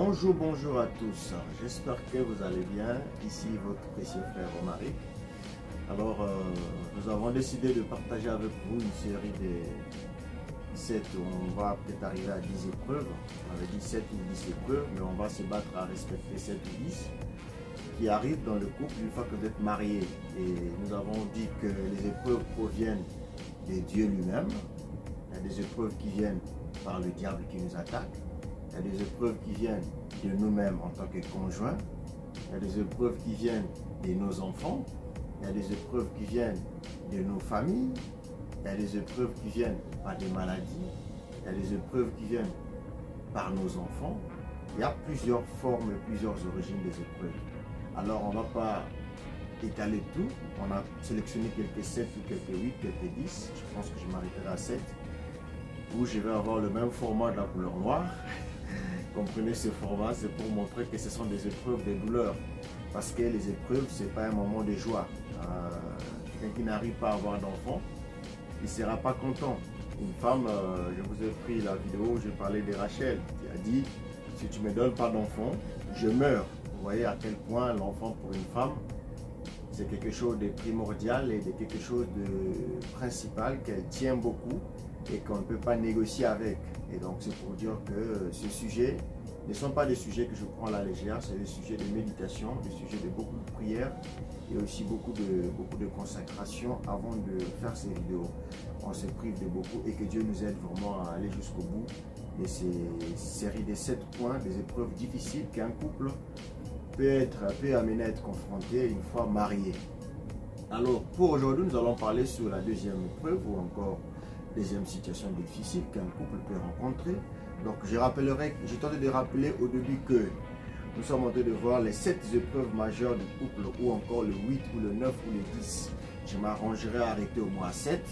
Bonjour, bonjour à tous. J'espère que vous allez bien. Ici votre précieux frère Romaric. Alors, nous avons décidé de partager avec vous une série de 7 où on va peut-être arriver à 10 épreuves. On avait dit 7 ou 10 épreuves, mais on va se battre à respecter 7 ou 10 qui arrivent dans le couple une fois que vous êtes mariés. Et nous avons dit que les épreuves proviennent de Dieu lui-même. Il y a des épreuves qui viennent par le diable qui nous attaque. Il y a des épreuves qui viennent de nous-mêmes en tant que conjoints. Il y a des épreuves qui viennent de nos enfants. Il y a des épreuves qui viennent de nos familles. Il y a des épreuves qui viennent par des maladies. Il y a des épreuves qui viennent par nos enfants. Il y a plusieurs formes et plusieurs origines des épreuves. Alors on ne va pas étaler tout. On a sélectionné quelques 7 ou quelques 8, quelques 10. Je pense que je m'arrêterai à 7. Où je vais avoir le même format de la couleur noire. Comprenez ce format, c'est pour montrer que ce sont des épreuves de douleur. Parce que les épreuves, ce n'est pas un moment de joie. Quelqu'un qui n'arrive pas à avoir d'enfant, il ne sera pas content. Une femme, je vous ai pris la vidéo où j'ai parlé de Rachel, qui a dit, si tu ne me donnes pas d'enfant, je meurs. Vous voyez à quel point l'enfant pour une femme, c'est quelque chose de primordial et de quelque chose de principal qu'elle tient beaucoup et qu'on ne peut pas négocier avec. Et donc c'est pour dire que ce sujet ne sont pas des sujets que je prends à la légère, c'est des sujets de méditation, des sujets de beaucoup de prières et aussi beaucoup de consacration avant de faire ces vidéos. On se prive de beaucoup et que Dieu nous aide vraiment à aller jusqu'au bout de ces séries de 7 points, des épreuves difficiles qu'un couple peut amener à être confronté une fois marié. Alors pour aujourd'hui, nous allons parler sur la deuxième épreuve ou encore deuxième situation difficile qu'un couple peut rencontrer. Donc je tentais de rappeler au début que nous sommes en train de voir les 7 épreuves majeures du couple ou encore le 8 ou le 9 ou le 10. Je m'arrangerai à arrêter au moins 7.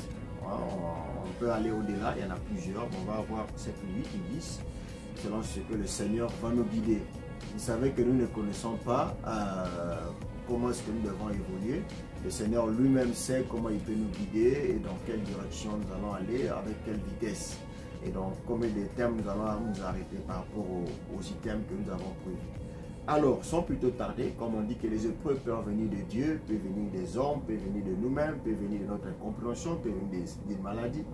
On peut aller au-delà, il y en a plusieurs. On va avoir 7 ou 8 ou 10 selon ce que le Seigneur va nous guider. Vous savez que nous ne connaissons pas comment est-ce que nous devons évoluer. Le Seigneur lui-même sait comment il peut nous guider et dans quelle direction nous allons aller, avec quelle vitesse. Et donc, combien de thèmes nous allons nous arrêter par rapport aux items que nous avons prévus. Alors, sans plutôt tarder, comme on dit que les épreuves peuvent venir de Dieu, peuvent venir des hommes, peuvent venir de nous-mêmes, peuvent venir de notre incompréhension, peuvent venir des maladies.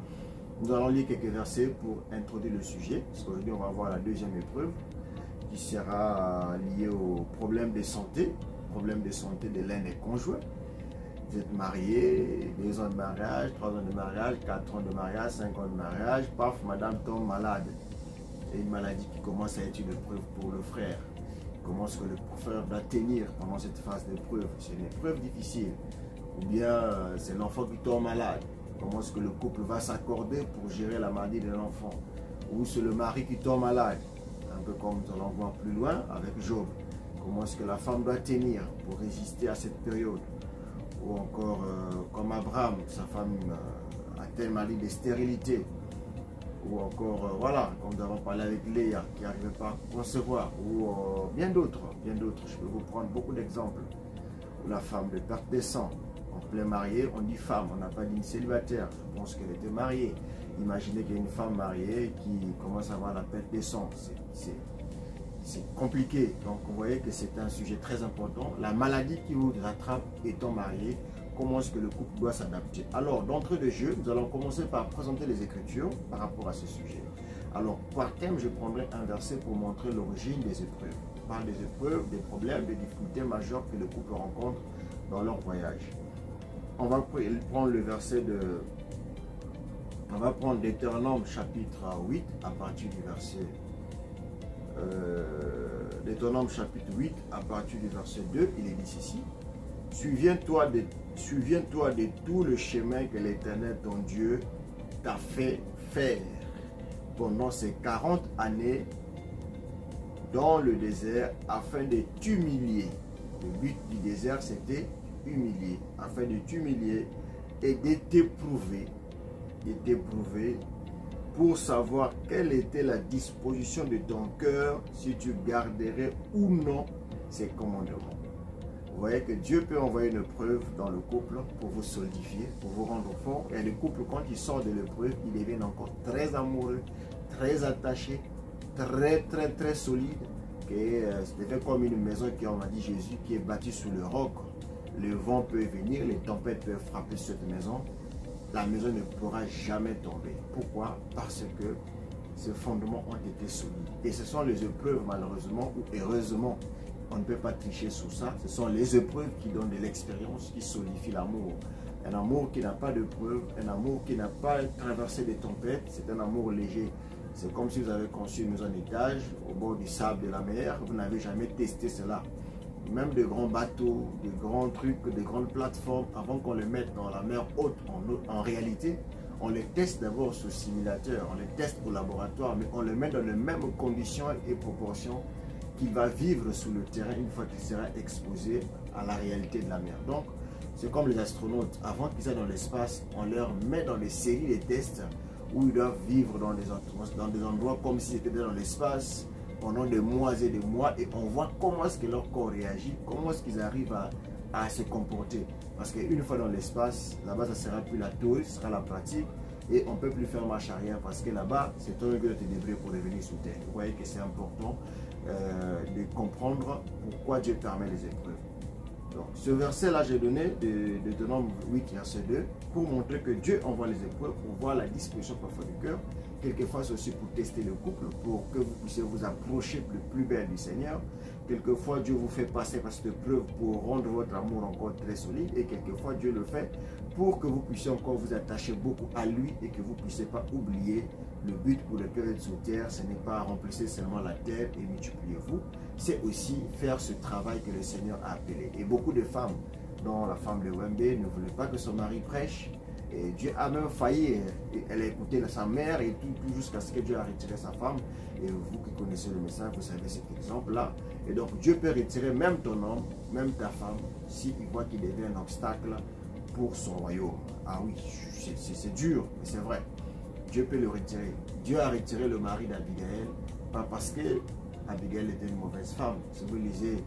Nous allons lire quelques versets pour introduire le sujet, parce qu'aujourd'hui, on va voir la deuxième épreuve qui sera liée aux problèmes de santé de l'un des conjoints. Vous êtes mariés, 2 ans de mariage, 3 ans de mariage, 4 ans de mariage, 5 ans de mariage, paf, madame tombe malade. Et une maladie qui commence à être une épreuve pour le frère. Comment est-ce que le frère doit tenir pendant cette phase d'épreuve? C'est une épreuve difficile. Ou bien c'est l'enfant qui tombe malade. Comment est-ce que le couple va s'accorder pour gérer la maladie de l'enfant? Ou c'est le mari qui tombe malade. Un peu comme nous allons voir plus loin avec Job. Comment est-ce que la femme doit tenir pour résister à cette période? Ou encore comme Abraham, sa femme a une maladie de stérilité. Ou encore, voilà, comme nous avons parlé avec Léa, qui n'arrivait pas à concevoir. Ou bien d'autres, je peux vous prendre beaucoup d'exemples. Ou la femme de perte de sang. En plein marié, on dit femme, on n'a pas dit célibataire. Je pense qu'elle était mariée. Imaginez qu'il y a une femme mariée qui commence à avoir la perte de sang. C'est compliqué. Donc vous voyez que c'est un sujet très important. La maladie qui vous rattrape étant marié, comment est-ce que le couple doit s'adapter? Alors d'entrée de jeu, nous allons commencer par présenter les Écritures par rapport à ce sujet. Alors par thème, je prendrai un verset pour montrer l'origine des épreuves. On parle des épreuves, des problèmes, des difficultés majeures que le couple rencontre dans leur voyage. On va prendre le verset de... On va prendre Deutéronome chapitre 8 à partir du verset... Deutéronome chapitre 8 à partir du verset 2, il est dit ceci: Souviens-toi de tout le chemin que l'Éternel ton Dieu t'a fait faire pendant ces 40 années dans le désert afin de t'humilier. Le but du désert c'était humilier, afin de t'humilier et de t'éprouver pour savoir quelle était la disposition de ton cœur, si tu garderais ou non ses commandements. Vous voyez que Dieu peut envoyer une épreuve dans le couple pour vous solidifier, pour vous rendre fort. Et le couple, quand il sort de l'épreuve, il devient encore très amoureux, très attaché, très solide, que c'était comme une maison qui, on m'a dit Jésus, qui est bâtie sur le roc. Le vent peut venir, les tempêtes peuvent frapper sur cette maison. La maison ne pourra jamais tomber. Pourquoi? Parce que ces fondements ont été solides. Et ce sont les épreuves, malheureusement ou heureusement, on ne peut pas tricher sur ça. Ce sont les épreuves qui donnent de l'expérience, qui solidifient l'amour. Un amour qui n'a pas de preuves, un amour qui n'a pas traversé des tempêtes, c'est un amour léger. C'est comme si vous avez conçu une maison d'étage au bord du sable de la mer, vous n'avez jamais testé cela. Même de grands bateaux, de grands trucs, de grandes plateformes, avant qu'on les mette dans la mer haute, en réalité, on les teste d'abord sous simulateur, on les teste au laboratoire, mais on les met dans les mêmes conditions et proportions qu'il va vivre sur le terrain une fois qu'il sera exposé à la réalité de la mer. Donc, c'est comme les astronautes, avant qu'ils aillent dans l'espace, on leur met dans des séries de tests où ils doivent vivre dans des endroits comme s'ils étaient dans l'espace pendant des mois et des mois, et on voit comment est-ce que leur corps réagit, comment est-ce qu'ils arrivent à se comporter. Parce qu'une fois dans l'espace, là-bas, ça ne sera plus la théorie, ce sera la pratique, et on ne peut plus faire marche arrière parce que là-bas, c'est toi qui dois te débrouiller pour revenir sur Terre. Vous voyez que c'est important de comprendre pourquoi Dieu permet les épreuves. Donc, ce verset-là, j'ai donné de Deutéronome 8, verset 2, pour montrer que Dieu envoie les épreuves pour voir la disposition parfois du cœur. Quelquefois, c'est aussi pour tester le couple, pour que vous puissiez vous approcher le plus belle du Seigneur. Quelquefois, Dieu vous fait passer par cette épreuve pour rendre votre amour encore très solide. Et quelquefois, Dieu le fait pour que vous puissiez encore vous attacher beaucoup à lui et que vous ne puissiez pas oublier le but pour lequel vous êtes sur terre. Ce n'est pas remplir seulement la terre et multipliez-vous. C'est aussi faire ce travail que le Seigneur a appelé. Et beaucoup de femmes, dont la femme de Wembe, ne voulaient pas que son mari prêche. Et Dieu a même failli, elle a écouté sa mère et tout jusqu'à ce que Dieu a retiré sa femme. Et vous qui connaissez le message, vous savez cet exemple-là. Et donc Dieu peut retirer même ton homme, même ta femme, s'il voit qu'il devient un obstacle pour son royaume. Ah oui, c'est dur, mais c'est vrai. Dieu peut le retirer. Dieu a retiré le mari d'Abigail, pas parce que Abigail était une mauvaise femme. Si vous lisez,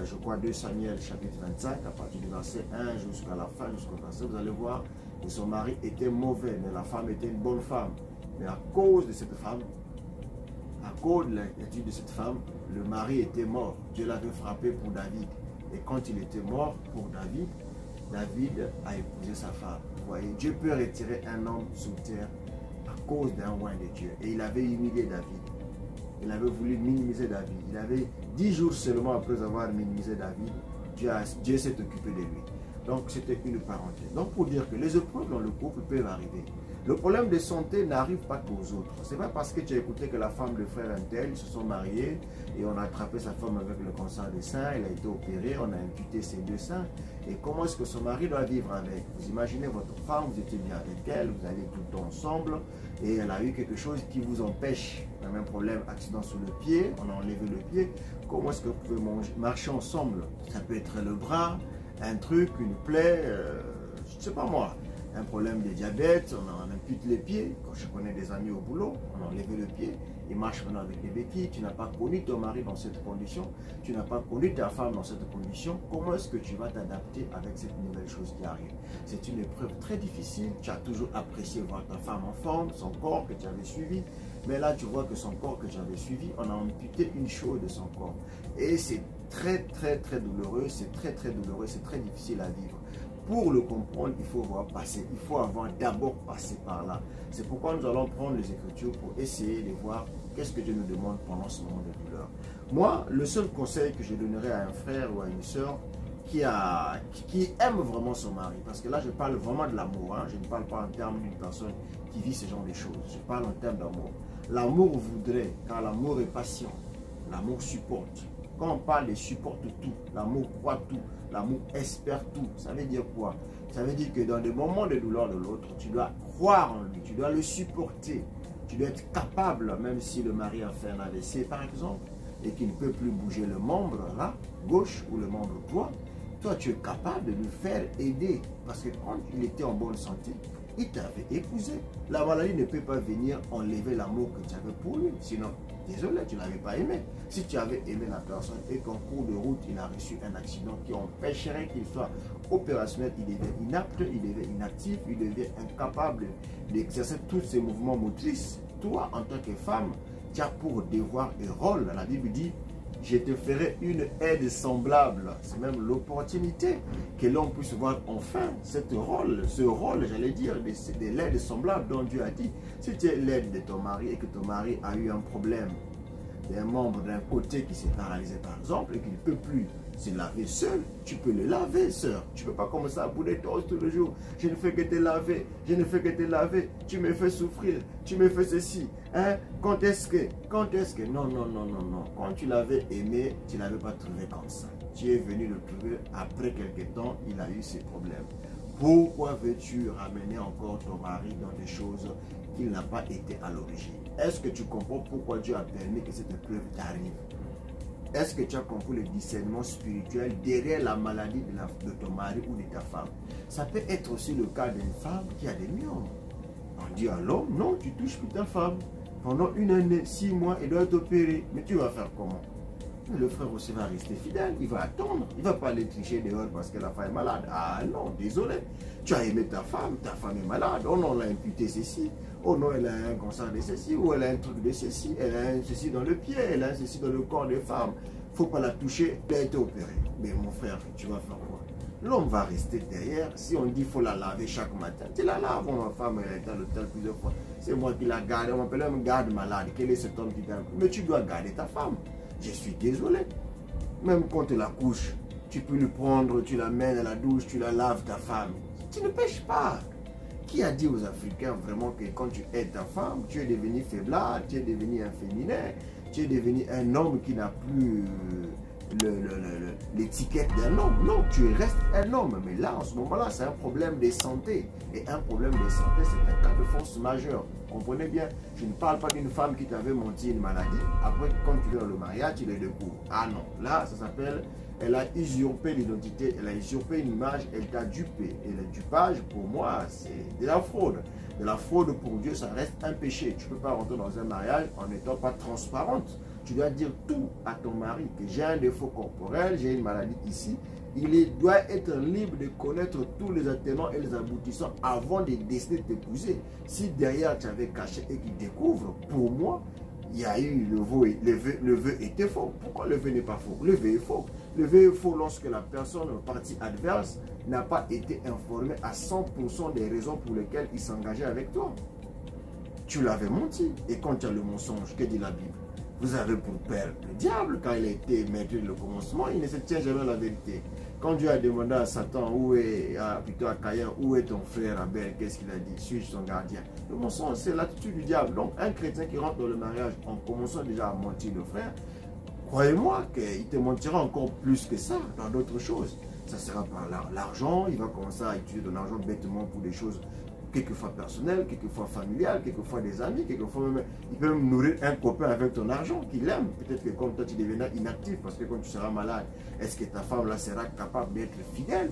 je crois, 2 Samuel chapitre 25, à partir du verset 1 jusqu'à la fin, jusqu'au verset, vous allez voir que son mari était mauvais, mais la femme était une bonne femme. Mais à cause de cette femme, à cause de l'attitude de cette femme, le mari était mort. Dieu l'avait frappé pour David. Et quand il était mort pour David, David a épousé sa femme. Vous voyez, Dieu peut retirer un homme sur terre à cause d'un roi de Dieu. Et il avait humilié David. Il avait voulu minimiser David. Il avait 10 jours seulement après avoir minimisé David, Dieu s'est occupé de lui. Donc c'était une parenthèse. Donc pour dire que les épreuves dans le couple peuvent arriver. Le problème de santé n'arrive pas qu'aux autres. Ce n'est pas parce que tu as écouté que la femme de frère Intel, ils se sont mariés et on a attrapé sa femme avec le cancer des seins, elle a été opérée, on a imputé ses 2 seins. Et comment est-ce que son mari doit vivre avec? Vous imaginez votre femme, vous étiez bien avec elle, vous allez tout le temps ensemble et elle a eu quelque chose qui vous empêche. Le même problème, accident sur le pied, on a enlevé le pied. Comment est-ce que vous pouvez marcher ensemble? Ça peut être le bras, un truc, une plaie, je ne sais pas moi. Un problème de diabète, on ampute les pieds. Quand je connais des amis au boulot, on a enlevé le pied. Ils marchent maintenant avec des béquilles. Tu n'as pas connu ton mari dans cette condition. Tu n'as pas connu ta femme dans cette condition. Comment est-ce que tu vas t'adapter avec cette nouvelle chose qui arrive? C'est une épreuve très difficile. Tu as toujours apprécié voir ta femme en forme, son corps que tu avais suivi. Mais là, tu vois que son corps que tu avais suivi, on a amputé une chose de son corps. Et c'est très douloureux. C'est très douloureux. C'est très difficile à vivre. Pour le comprendre, il faut voir passer. Il faut avoir d'abord passé par là. C'est pourquoi nous allons prendre les Écritures pour essayer de voir qu'est-ce que Dieu nous demande pendant ce moment de douleur. Moi, le seul conseil que je donnerais à un frère ou à une soeur qui aime vraiment son mari, parce que là, je parle vraiment de l'amour. Hein. Je ne parle pas en termes d'une personne qui vit ce genre de choses. Je parle en termes d'amour. L'amour voudrait, car l'amour est patient. L'amour supporte. Quand on parle de supporte tout, l'amour croit tout, l'amour espère tout. Ça veut dire quoi? Ça veut dire que dans des moments de douleur de l'autre, tu dois croire en lui, tu dois le supporter. Tu dois être capable, même si le mari a fait un AVC par exemple, et qu'il ne peut plus bouger le membre là, gauche ou le membre droit, toi tu es capable de lui faire aider. Parce que quand il était en bonne santé, il t'avait épousé. La maladie ne peut pas venir enlever l'amour que tu avais pour lui. Sinon, désolé, tu ne l'avais pas aimé. Si tu avais aimé la personne et qu'en cours de route, il a reçu un accident qui empêcherait qu'il soit opérationnel, il devient inapte, il devient inactif, il devient incapable d'exercer tous ses mouvements motrices. Toi, en tant que femme, tu as pour devoir et rôle, la Bible dit, je te ferai une aide semblable. C'est même l'opportunité que l'on puisse voir enfin ce rôle, j'allais dire, de l'aide semblable dont Dieu a dit. Si tu es l'aide de ton mari et que ton mari a eu un problème, un membre d'un côté qui s'est paralysé par exemple et qui ne peut plus se laver seul, tu peux le laver, sœur. Tu ne peux pas commencer à bouder tous les jours. Je ne fais que te laver, je ne fais que te laver. Tu me fais souffrir, tu me fais ceci. Hein? Quand est-ce que... Non, non, non, non, non. Quand tu l'avais aimé, tu ne l'avais pas trouvé comme ça. Tu es venu le trouver après quelques temps, il a eu ses problèmes. Pourquoi veux-tu ramener encore ton mari dans des choses qu'il n'a pas été à l'origine? Est-ce que tu comprends pourquoi Dieu a permis que cette épreuve t'arrive? Est-ce que tu as compris le discernement spirituel derrière la maladie de ton mari ou de ta femme? Ça peut être aussi le cas d'une femme qui a des myomes. On dit à l'homme, non, tu touches plus ta femme. Pendant une année, 6 mois, elle doit être opérée. Mais tu vas faire comment? Le frère aussi va rester fidèle, il va attendre. Il ne va pas aller tricher dehors parce que la femme est malade. Ah non, désolé. Tu as aimé ta femme est malade. Oh non, on l'a imputé ceci. Oh non, elle a un cancer de ceci, ou elle a un truc de ceci, elle a un ceci dans le pied, elle a un ceci dans le corps des femmes. Il ne faut pas la toucher, elle a été opérée. Mais mon frère, tu vas faire quoi? L'homme va rester derrière. Si on dit qu'il faut la laver chaque matin, tu la laves. Ma femme, elle a été à l'hôpital plusieurs fois. C'est moi qui la garde. On m'appelle un garde malade. Quel est cet homme qui garde? Mais tu dois garder ta femme. Je suis désolé. Même quand tu la couches, tu peux le prendre, tu la mènes à la douche, tu la laves ta femme. Tu ne pêches pas. Qui a dit aux Africains vraiment que quand tu aides ta femme, tu es devenu faiblard, tu es devenu un féminin, tu es devenu un homme qui n'a plus l'étiquette d'un homme? Non, tu restes un homme. Mais là, en ce moment-là, c'est un problème de santé. Et un problème de santé, c'est un cas de force majeure. Comprenez bien, je ne parle pas d'une femme qui t'avait menti une maladie. Après, quand tu viens dans le mariage, tu les découvres. Ah non, là, ça s'appelle, elle a usurpé l'identité, elle a usurpé une image, elle t'a dupé. Et le dupage, pour moi, c'est de la fraude. De la fraude, pour Dieu, ça reste un péché. Tu ne peux pas rentrer dans un mariage en n'étant pas transparente. Tu dois dire tout à ton mari, que j'ai un défaut corporel, j'ai une maladie ici. Il doit être libre de connaître tous les attenants et les aboutissants avant de décider de t'épouser. Si derrière tu avais caché et qu'il découvre, pour moi, il y a eu le vœu était faux. Pourquoi le vœu n'est pas faux? Le vœu est faux. Le vœu est faux lorsque la personne, partie adverse, n'a pas été informée à 100% des raisons pour lesquelles il s'engageait avec toi. Tu l'avais menti. Et quand tu as le mensonge, que dit la Bible? Vous avez pour père le diable. Quand il a été maître le commencement, il ne se tient jamais à la vérité. Quand Dieu a demandé à Satan, plutôt à Caïn, où est ton frère Abel, qu'est-ce qu'il a dit? Suis-je son gardien? Le mensonge, c'est l'attitude du diable. Donc, un chrétien qui rentre dans le mariage en commençant déjà à mentir le frère, croyez-moi qu'il te mentira encore plus que ça dans d'autres choses. Ça sera par l'argent, il va commencer à utiliser ton argent bêtement pour des choses quelquefois personnelles, quelquefois familiales, quelquefois des amis, quelquefois même, il peut même nourrir un copain avec ton argent qu'il aime. Peut-être que comme toi tu deviendras inactif parce que quand tu seras malade, est-ce que ta femme là sera capable d'être fidèle?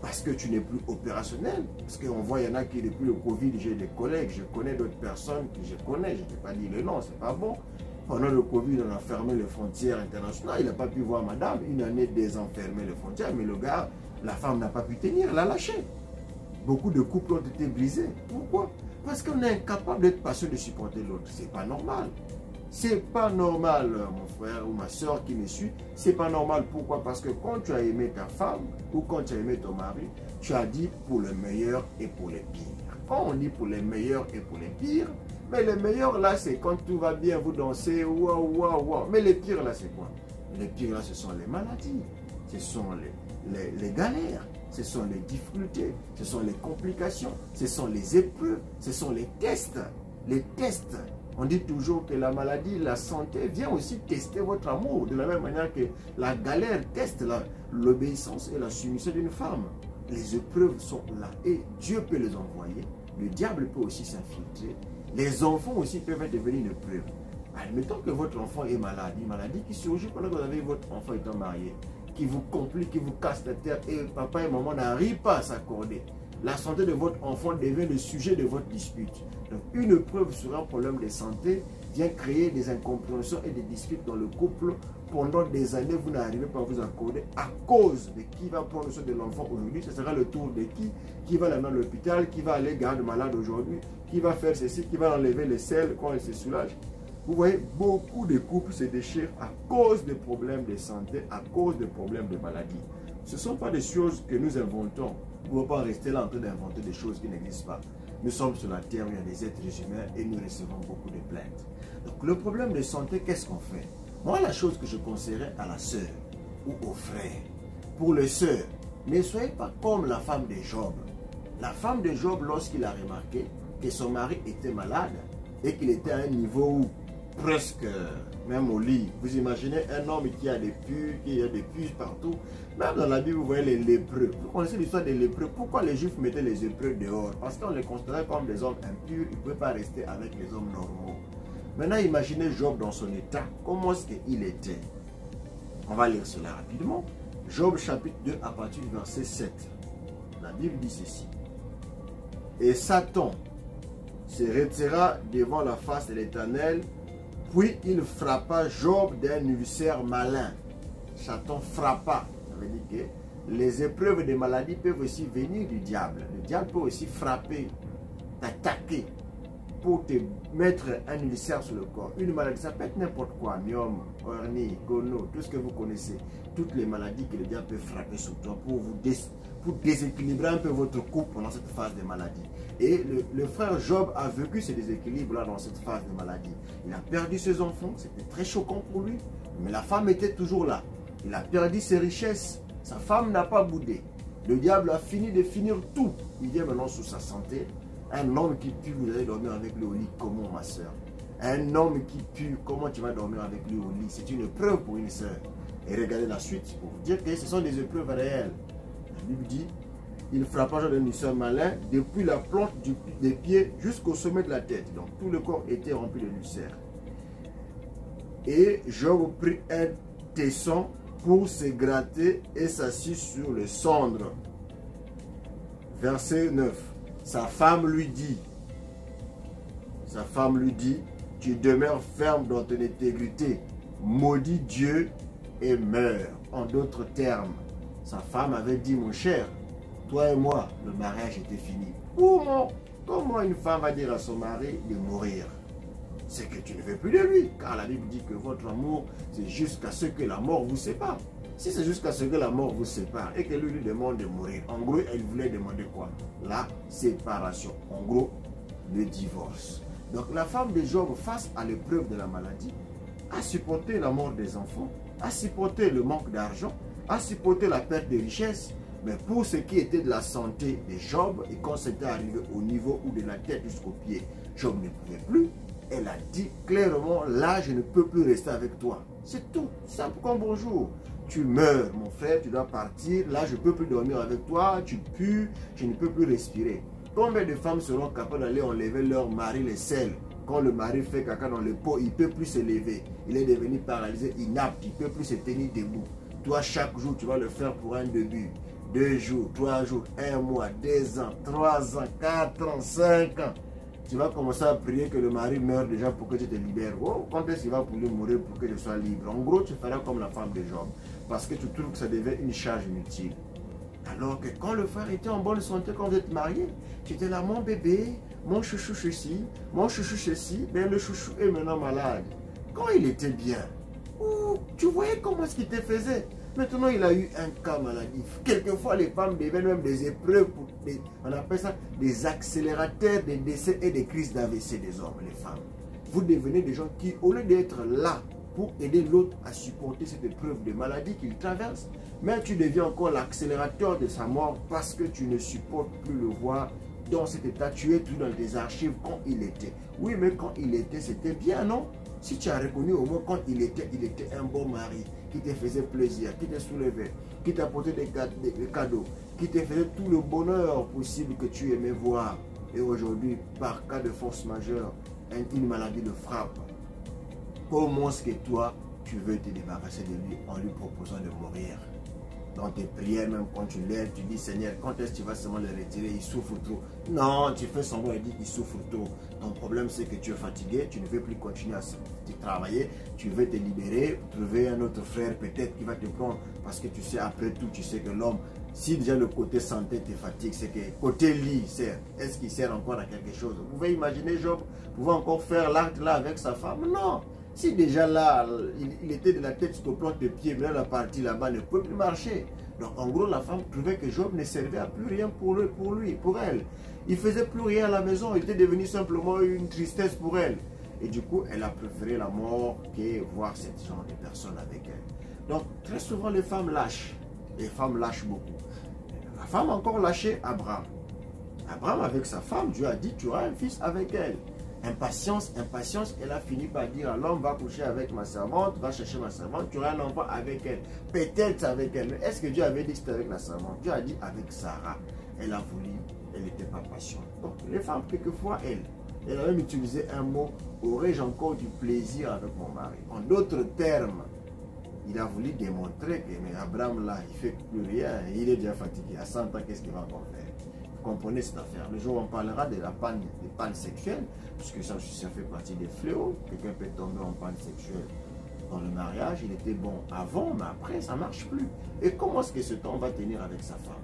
Parce que tu n'es plus opérationnel. Parce qu'on voit, il y en a qui depuis le Covid, j'ai des collègues, je connais d'autres personnes que je connais, je ne vais pas dire le nom, c'est pas bon. Pendant le Covid, on a fermé les frontières internationales, il n'a pas pu voir madame, une année désenfermé les frontières, mais le gars, la femme n'a pas pu tenir, l'a lâché. Beaucoup de couples ont été brisés. Pourquoi? Parce qu'on est incapable d'être patient de supporter l'autre. C'est pas normal. C'est pas normal, mon frère ou ma soeur qui me suit. C'est pas normal. Pourquoi? Parce que quand tu as aimé ta femme ou quand tu as aimé ton mari, tu as dit pour le meilleur et pour les pires. Quand on dit pour les meilleurs et pour les pires, mais les meilleurs là, c'est quand tout va bien, vous dansez, waouh, waouh, waouh. Mais les pires là, c'est quoi? Les pires là, ce sont les maladies, ce sont les galères. Ce sont les difficultés, ce sont les complications, ce sont les épreuves, ce sont les tests. Les tests. On dit toujours que la maladie, la santé vient aussi tester votre amour. De la même manière que la galère teste l'obéissance et la soumission d'une femme. Les épreuves sont là et Dieu peut les envoyer. Le diable peut aussi s'infiltrer. Les enfants aussi peuvent devenir une épreuve. Admettons que votre enfant est malade, une maladie qui surgit pendant que vous avez votre enfant étant marié, qui vous complique, qui vous casse la tête et papa et maman n'arrivent pas à s'accorder. La santé de votre enfant devient le sujet de votre dispute. Donc une épreuve sur un problème de santé vient créer des incompréhensions et des disputes dans le couple. Pendant des années, vous n'arrivez pas à vous accorder à cause de qui va prendre soin de l'enfant aujourd'hui. Ce sera le tour de qui va l'amener à l'hôpital, qui va aller garder malade aujourd'hui, qui va faire ceci, qui va enlever les selles quand elle se soulage. Vous voyez, beaucoup de couples se déchirent à cause des problèmes de santé, à cause des problèmes de maladie. Ce ne sont pas des choses que nous inventons. Nous ne pouvons pas rester là en train d'inventer des choses qui n'existent pas. Nous sommes sur la terre où il y a des êtres humains et nous recevons beaucoup de plaintes. Donc le problème de santé, qu'est-ce qu'on fait? Moi, la chose que je conseillerais à la sœur ou au frère, pour les sœurs, ne soyez pas comme la femme de Job. La femme de Job, lorsqu'il a remarqué que son mari était malade et qu'il était à un niveau où presque, même au lit, vous imaginez un homme qui a des puces, qui a des puces partout. Même dans la Bible, vous voyez les lépreux. Vous connaissez l'histoire des lépreux. Pourquoi les Juifs mettaient les lépreux dehors? Parce qu'on les considérait comme des hommes impurs. Ils ne pouvaient pas rester avec les hommes normaux. Maintenant, imaginez Job dans son état. Comment est-ce qu'il était? On va lire cela rapidement. Job chapitre 2 à partir du verset 7. La Bible dit ceci. Et Satan se retira devant la face de l'Éternel, puis il frappa Job d'un ulcère malin. Satan frappa. Ça veut dire que les épreuves de maladie peuvent aussi venir du diable. Le diable peut aussi frapper, t'attaquer, pour te mettre un ulcère sur le corps. Une maladie, ça peut être n'importe quoi. Myome, hernie, gono, tout ce que vous connaissez. Toutes les maladies que le diable peut frapper sur toi pour déséquilibrer un peu votre couple pendant cette phase de maladie. Et le frère Job a vécu ces déséquilibres-là dans cette phase de maladie. Il a perdu ses enfants, c'était très choquant pour lui. Mais la femme était toujours là. Il a perdu ses richesses. Sa femme n'a pas boudé. Le diable a fini de finir tout. Il vient maintenant sur sa santé. Un homme qui pue, vous allez dormir avec lui au lit. Comment, ma soeur? Un homme qui pue, comment tu vas dormir avec lui au lit? C'est une épreuve pour une soeur. Et regardez la suite pour vous dire que ce sont des épreuves réelles. La Bible dit, il frappa Job d'un ulcère malin depuis la plante des pieds jusqu'au sommet de la tête. Donc tout le corps était rempli de l'ulcère. Et Job prit un tesson pour se gratter et s'assit sur le cendre. Verset 9. Sa femme lui dit, tu demeures ferme dans ton intégrité, maudis Dieu et meurs. En d'autres termes, sa femme avait dit, mon cher, toi et moi, le mariage était fini. Comment une femme va dire à son mari de mourir? C'est que tu ne veux plus de lui, car la Bible dit que votre amour, c'est jusqu'à ce que la mort vous sépare. Si c'est jusqu'à ce que la mort vous sépare et que lui demande de mourir, en gros, elle voulait demander quoi? La séparation. En gros, le divorce. Donc la femme de Job, face à l'épreuve de la maladie, a supporté la mort des enfants, a supporté le manque d'argent, a supporté la perte de richesse. Mais pour ce qui était de la santé de Job, et quand c'était arrivé au niveau où de la tête jusqu'aux pieds, Job ne pouvait plus. Elle a dit clairement, là je ne peux plus rester avec toi. C'est tout, simple comme bonjour. Tu meurs mon frère, tu dois partir, là je ne peux plus dormir avec toi, tu pues, je ne peux plus respirer. Combien de femmes seront capables d'aller enlever leur mari les selles? Quand le mari fait caca dans le pot, il ne peut plus se lever. Il est devenu paralysé, inapte, il ne peut plus se tenir debout. Toi chaque jour tu vas le faire pour un début. 2 jours, 3 jours, 1 mois, 2 ans, 3 ans, 4 ans, 5 ans. Tu vas commencer à prier que le mari meure déjà pour que tu te libères. Oh, quand est-ce qu'il va pouvoir mourir pour que je sois libre? En gros, tu feras comme la femme de Job. Parce que tu trouves que ça devait une charge inutile. Alors que quand le frère était en bonne santé, quand vous êtes marié, tu étais là, mon bébé, mon chouchou ceci, mon chouchou ceci, mais le chouchou est maintenant malade. Quand il était bien, tu voyais comment est-ce qu'il te faisait. Maintenant, il a eu un cas maladif. Quelquefois, les femmes deviennent même des épreuves, on appelle ça des accélérateurs des décès et des crises d'AVC des hommes, les femmes. Vous devenez des gens qui, au lieu d'être là pour aider l'autre à supporter cette épreuve de maladie qu'il traverse, mais tu deviens encore l'accélérateur de sa mort parce que tu ne supportes plus le voir dans cet état. Tu es tout dans tes archives quand il était. Oui, mais quand il était, c'était bien, non? Si tu as reconnu au moins quand il était un bon mari, qui te faisait plaisir, qui te soulevait, qui t'apportait des cadeaux, qui te faisait tout le bonheur possible que tu aimais voir. Et aujourd'hui, par cas de force majeure, une maladie le frappe. Comment est-ce que toi, tu veux te débarrasser de lui en lui proposant de mourir? Dans tes prières, même quand tu lèves, tu dis Seigneur, quand est-ce que tu vas seulement le retirer? Il souffre trop. Non, tu fais semblant et dis qu'il souffre trop. Ton problème, c'est que tu es fatigué, tu ne veux plus continuer à travailler, tu veux te libérer, trouver un autre frère peut-être qui va te prendre. Parce que tu sais, après tout, tu sais que l'homme Si déjà le côté santé te fatigue, c'est que côté lit sert. Est-ce qu'il sert encore à quelque chose? Vous pouvez imaginer Job pouvant encore faire l'acte là avec sa femme? Non. Si déjà là, il était de la tête jusqu'au plante de pied, mais là, la partie là-bas ne peut plus marcher. Donc en gros, la femme trouvait que Job ne servait à plus rien pour elle. Il faisait plus rien à la maison, il était devenu simplement une tristesse pour elle. Et du coup, elle a préféré la mort que voir ce genre de personnes avec elle. Donc très souvent, les femmes lâchent. Les femmes lâchent beaucoup. La femme a encore lâché Abraham. Abraham avec sa femme, Dieu a dit, tu auras un fils avec elle. Impatience, impatience, elle a fini par dire à l'homme, va coucher avec ma servante, va chercher ma servante, tu auras un enfant avec elle. Peut-être avec elle. Mais est-ce que Dieu avait dit que c'était avec la servante? Dieu a dit avec Sarah. Elle a voulu, elle n'était pas patiente. Donc les femmes, quelquefois, elle a même utilisé un mot, aurais-je encore du plaisir avec mon mari? En d'autres termes, il a voulu démontrer que mais Abraham là, il ne fait plus rien, il est déjà fatigué. À 100 ans, qu'est-ce qu'il va encore faire? Vous comprenez cette affaire. Le jour où on parlera de la panne, des pannes sexuelles, puisque ça fait partie des fléaux. Quelqu'un peut tomber en panne sexuelle dans le mariage. Il était bon avant, mais après, ça ne marche plus. Et comment est-ce que ce temps va tenir avec sa femme?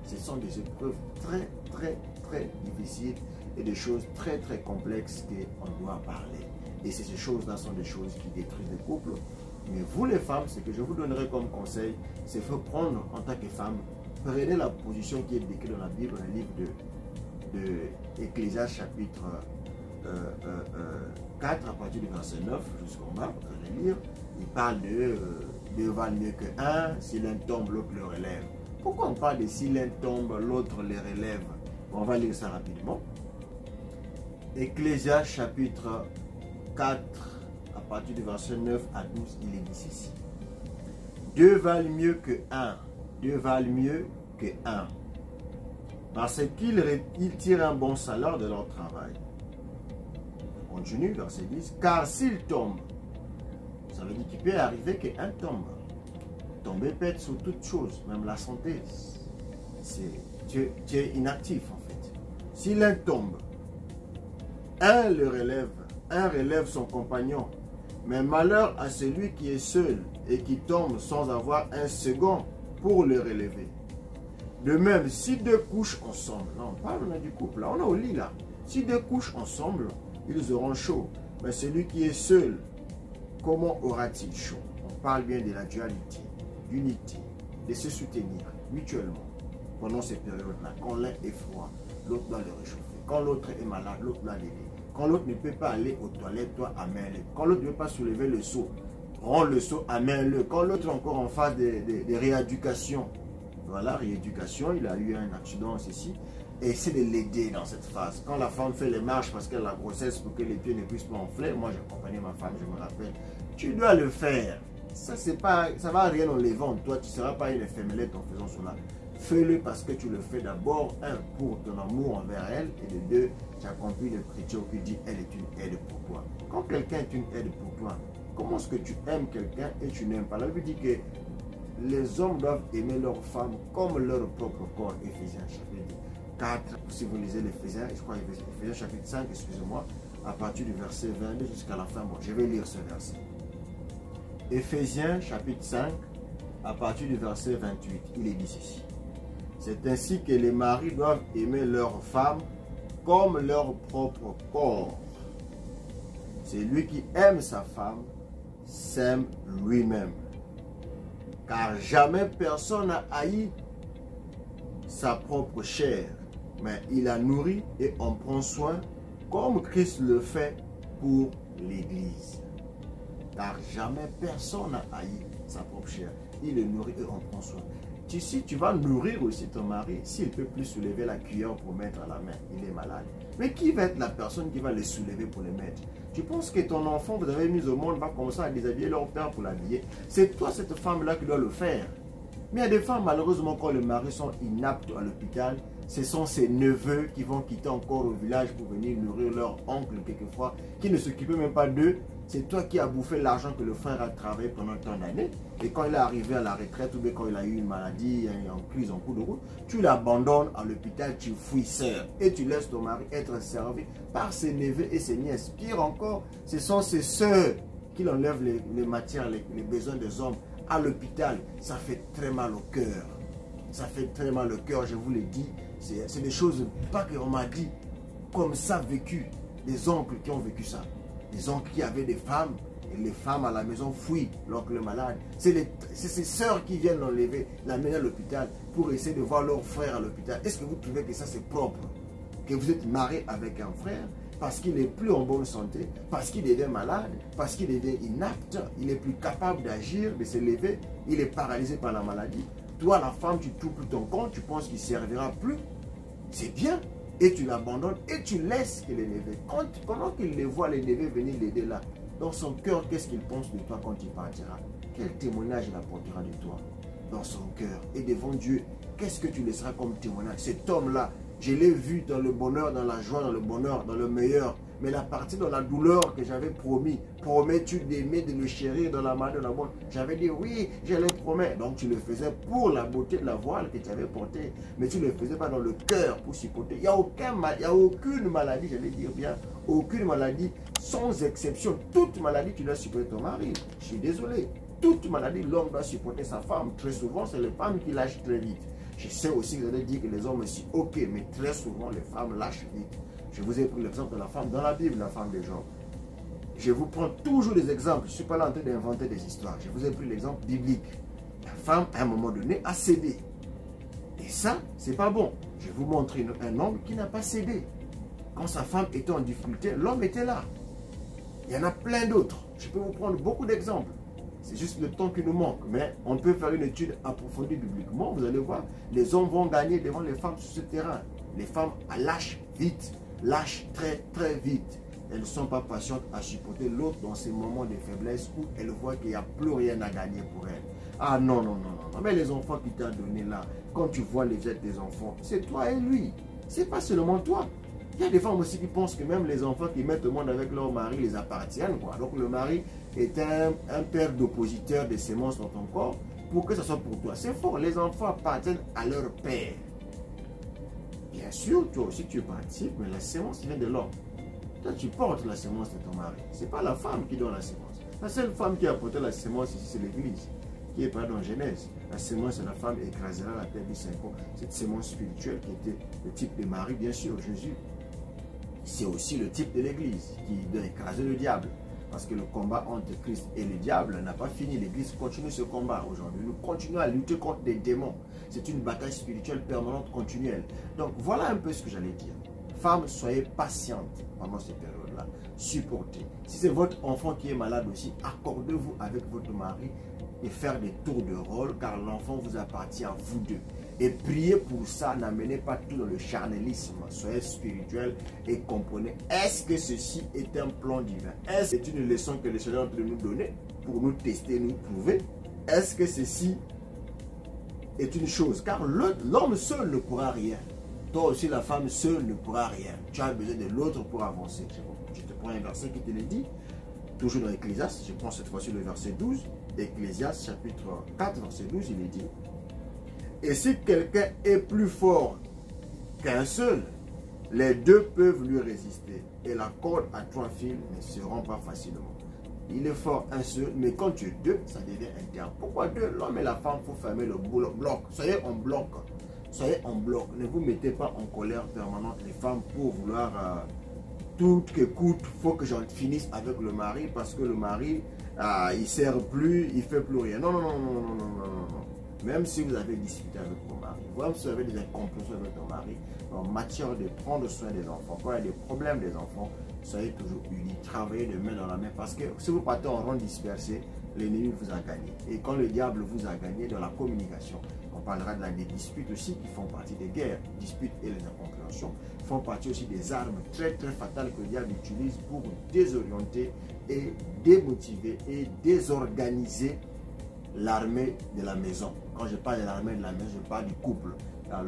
Ce sont des épreuves très, très, très difficiles et des choses très, très complexes qu'on doit parler. Et ces choses-là sont des choses qui détruisent les couples. Mais vous les femmes, ce que je vous donnerai comme conseil, c'est faut prendre en tant que femme, prenez la position qui est décrite dans la Bible, dans le livre de Ecclésiaste chapitre 4 à partir du verset 9 jusqu'en bas, vous allez lire. Il parle de deux valent mieux que un, si l'un tombe, l'autre le relève. Pourquoi on parle de si l'un tombe, l'autre les relève? On va lire ça rapidement. Ecclésiaste chapitre 4 à partir du verset 9 à 12, il est dit ceci. Deux valent mieux que un. Deux valent mieux que un. Parce qu'ils tirent un bon salaire de leur travail. On continue, verset 10. Car s'ils tombent, ça veut dire qu'il peut arriver qu'un tombe. Tomber peut être sur toute chose, même la santé. Tu es inactif en fait. Si l'un tombe, un le relève, un relève son compagnon. Mais malheur à celui qui est seul et qui tombe sans avoir un second pour le relever. De même, si deux couchent ensemble, là on parle du couple, là on est au lit là. Si deux couchent ensemble, ils auront chaud. Mais celui qui est seul, comment aura-t-il chaud? On parle bien de la dualité, d'unité, de se soutenir mutuellement pendant ces périodes-là. Quand l'un est froid, l'autre doit le réchauffer. Quand l'autre est malade, l'autre doit l'aider. Quand l'autre ne peut pas aller aux toilettes, toi, amène-le. Quand l'autre ne peut pas soulever le seau, rends le seau, amène-le. Quand l'autre est encore en phase de rééducation, voilà, rééducation, il a eu un accident, ceci, et essaie de l'aider dans cette phase. Quand la femme fait les marches parce qu'elle a la grossesse pour que les pieds ne puissent pas enfler, moi j'accompagnais ma femme, je me rappelle, tu dois le faire. Ça ne va rien enlever en toi, tu ne seras pas une éphémélette en faisant cela. Fais-le parce que tu le fais d'abord, un, pour ton amour envers elle, et de deux, tu accomplis l'écriture qui dit elle est une aide pour toi. Quand quelqu'un est une aide pour toi, comment est-ce que tu aimes quelqu'un et tu n'aimes pas? La Bible dit que les hommes doivent aimer leur femme comme leur propre corps. Éphésiens chapitre 4, si vous lisez l'Éphésiens, je crois Éphésiens chapitre 5, excusez-moi, à partir du verset 22 jusqu'à la fin. Bon, je vais lire ce verset. Éphésiens chapitre 5, à partir du verset 28, il est dit ceci. C'est ainsi que les maris doivent aimer leurs femmes comme leur propre corps. Celui qui aime sa femme s'aime lui-même. Car jamais personne n'a haï sa propre chair, mais il la nourrit et en prend soin comme Christ le fait pour l'Église. Car jamais personne n'a haï sa propre chair. Il le nourrit et en prend soin. Si tu vas nourrir aussi ton mari, s'il ne peut plus soulever la cuillère pour mettre à la main, il est malade. Mais qui va être la personne qui va le soulever pour le mettre? Tu penses que ton enfant, vous avez mis au monde, va commencer à déshabiller leur père pour l'habiller? C'est toi, cette femme-là, qui doit le faire. Mais il y a des femmes, malheureusement, quand les maris sont inaptes à l'hôpital, ce sont ces neveux qui vont quitter encore au village pour venir nourrir leur oncle quelquefois, qui ne s'occupent même pas d'eux. C'est toi qui as bouffé l'argent que le frère a travaillé pendant tant d'années. Et quand il est arrivé à la retraite ou bien quand il a eu une maladie, en crise, en coup de route, tu l'abandonnes à l'hôpital, tu fouilles sœur. Et tu laisses ton mari être servi par ses neveux et ses nièces. Pire encore, ce sont ses sœurs qui enlèvent les matières, les besoins des hommes à l'hôpital. Ça fait très mal au cœur. ça fait très mal au cœur, je vous l'ai dit. C'est des choses pas qu'on m'a dit, comme ça vécu. Des oncles qui ont vécu ça. Des oncles qui avaient des femmes, et les femmes à la maison fuient l'oncle malade. C'est ces sœurs qui viennent l'enlever, l'amener à l'hôpital pour essayer de voir leur frère à l'hôpital. Est-ce que vous trouvez que ça c'est propre? Que vous êtes marié avec un frère parce qu'il n'est plus en bonne santé, parce qu'il devient malade, parce qu'il devient inapte, il n'est plus capable d'agir, de se lever, il est paralysé par la maladie. Toi, la femme, tu trouves plus ton compte, tu penses qu'il ne servira plus. C'est bien. Et tu l'abandonnes et tu laisses qu'il est levé. Pendant qu'il les voit, les lever, venir l'aider là, dans son cœur, qu'est-ce qu'il pense de toi quand il partira? Quel témoignage il apportera de toi dans son cœur? Et devant Dieu, qu'est-ce que tu laisseras comme témoignage? Cet homme-là, je l'ai vu dans le bonheur, dans la joie, dans le bonheur, dans le meilleur. Mais la partie dans la douleur que j'avais promis, promets-tu d'aimer, de le chérir dans la main de la bonne? J'avais dit oui, je le promets. Donc tu le faisais pour la beauté de la voile que tu avais portée. Mais tu ne le faisais pas dans le cœur pour supporter. Il n'y a aucune maladie, j'allais dire bien, aucune maladie, sans exception. Toute maladie, tu dois supporter ton mari. Je suis désolé. Toute maladie, l'homme doit supporter sa femme. Très souvent, c'est les femmes qui lâchent très vite. Je sais aussi que vous allez dire que les hommes aussi, ok, mais très souvent, les femmes lâchent vite. Je vous ai pris l'exemple de la femme dans la Bible, la femme de Job. Je vous prends toujours des exemples. Je ne suis pas là en train d'inventer des histoires. Je vous ai pris l'exemple biblique. La femme, à un moment donné, a cédé. Et ça, c'est pas bon. Je vais vous montrer un homme qui n'a pas cédé. Quand sa femme était en difficulté, l'homme était là. Il y en a plein d'autres. Je peux vous prendre beaucoup d'exemples. C'est juste le temps qui nous manque. Mais on peut faire une étude approfondie bibliquement. Vous allez voir, les hommes vont gagner devant les femmes sur ce terrain. Les femmes lâchent vite. Lâchent très très vite. Elles ne sont pas patientes à supporter l'autre dans ces moments de faiblesse où elles voient qu'il n'y a plus rien à gagner pour elles. Ah non, non, non, non. Mais les enfants qu'il t'a donné là, quand tu vois les aides des enfants, c'est toi et lui. C'est pas seulement toi. Il y a des femmes aussi qui pensent que même les enfants qui mettent au monde avec leur mari les appartiennent, quoi. Donc le mari est un père d'oppositeurs des semences dans ton corps pour que ça soit pour toi. C'est faux. Les enfants appartiennent à leur père. Bien sûr, toi aussi tu participes, mais la sémence vient de l'homme. Toi, tu portes la sémence de ton mari. Ce n'est pas la femme qui donne la sémence. La seule femme qui a porté la sémence ici, c'est l'Église, qui est pas dans Genèse. La sémence de la femme écrasera la tête du serpent. Cette sémence spirituelle qui était le type de Marie, bien sûr, Jésus. C'est aussi le type de l'Église qui doit écraser le diable. Parce que le combat entre Christ et le diable n'a pas fini. L'Église continue ce combat aujourd'hui. Nous continuons à lutter contre des démons. C'est une bataille spirituelle permanente, continuelle. Donc voilà un peu ce que j'allais dire. Femmes, soyez patientes pendant cette période-là. Supportez. Si c'est votre enfant qui est malade aussi, accordez-vous avec votre mari et faire des tours de rôle car l'enfant vous appartient à vous deux. Et priez pour ça, n'amenez pas tout dans le charnalisme. Soyez spirituel et comprenez. Est-ce que ceci est un plan divin? Est-ce que c'est une leçon que le Seigneur est en train de nous donner pour nous tester, nous prouver? Est-ce que ceci est une chose? Car l'homme seul ne pourra rien. Toi aussi, la femme seule ne pourra rien. Tu as besoin de l'autre pour avancer. Je te prends un verset qui te le dit. Toujours dans Ecclésiaste, je prends cette fois-ci le verset 12. Ecclésiaste chapitre 4, verset 12, il est dit. Et si quelqu'un est plus fort qu'un seul, les deux peuvent lui résister. Et la corde à 3 fils ne se rompt pas facilement. Il est fort un seul, mais quand tu es deux, ça devient interne. Pourquoi deux? L'homme et la femme, il faut fermer le bloc. Soyez en bloc. Soyez en bloc. Ne vous mettez pas en colère permanente, les femmes, pour vouloir tout que coûte. Il faut que j'en finisse avec le mari parce que le mari, il ne sert plus, il ne fait plus rien. Non, non, non, non, non, non, non, non. Même si vous avez discuté avec vos maris, même si vous avez des incompréhensions avec ton mari, en matière de prendre soin des enfants, quand il y a des problèmes des enfants, soyez toujours unis, travaillez de main dans la main, parce que si vous partez en rang dispersé, l'ennemi vous a gagné. Et quand le diable vous a gagné dans la communication, on parlera des disputes aussi qui font partie des guerres, disputes et les incompréhensions, font partie aussi des armes très très fatales que le diable utilise pour désorienter et démotiver et désorganiser l'armée de la maison. Quand je parle de l'armée de la maison, je parle du couple.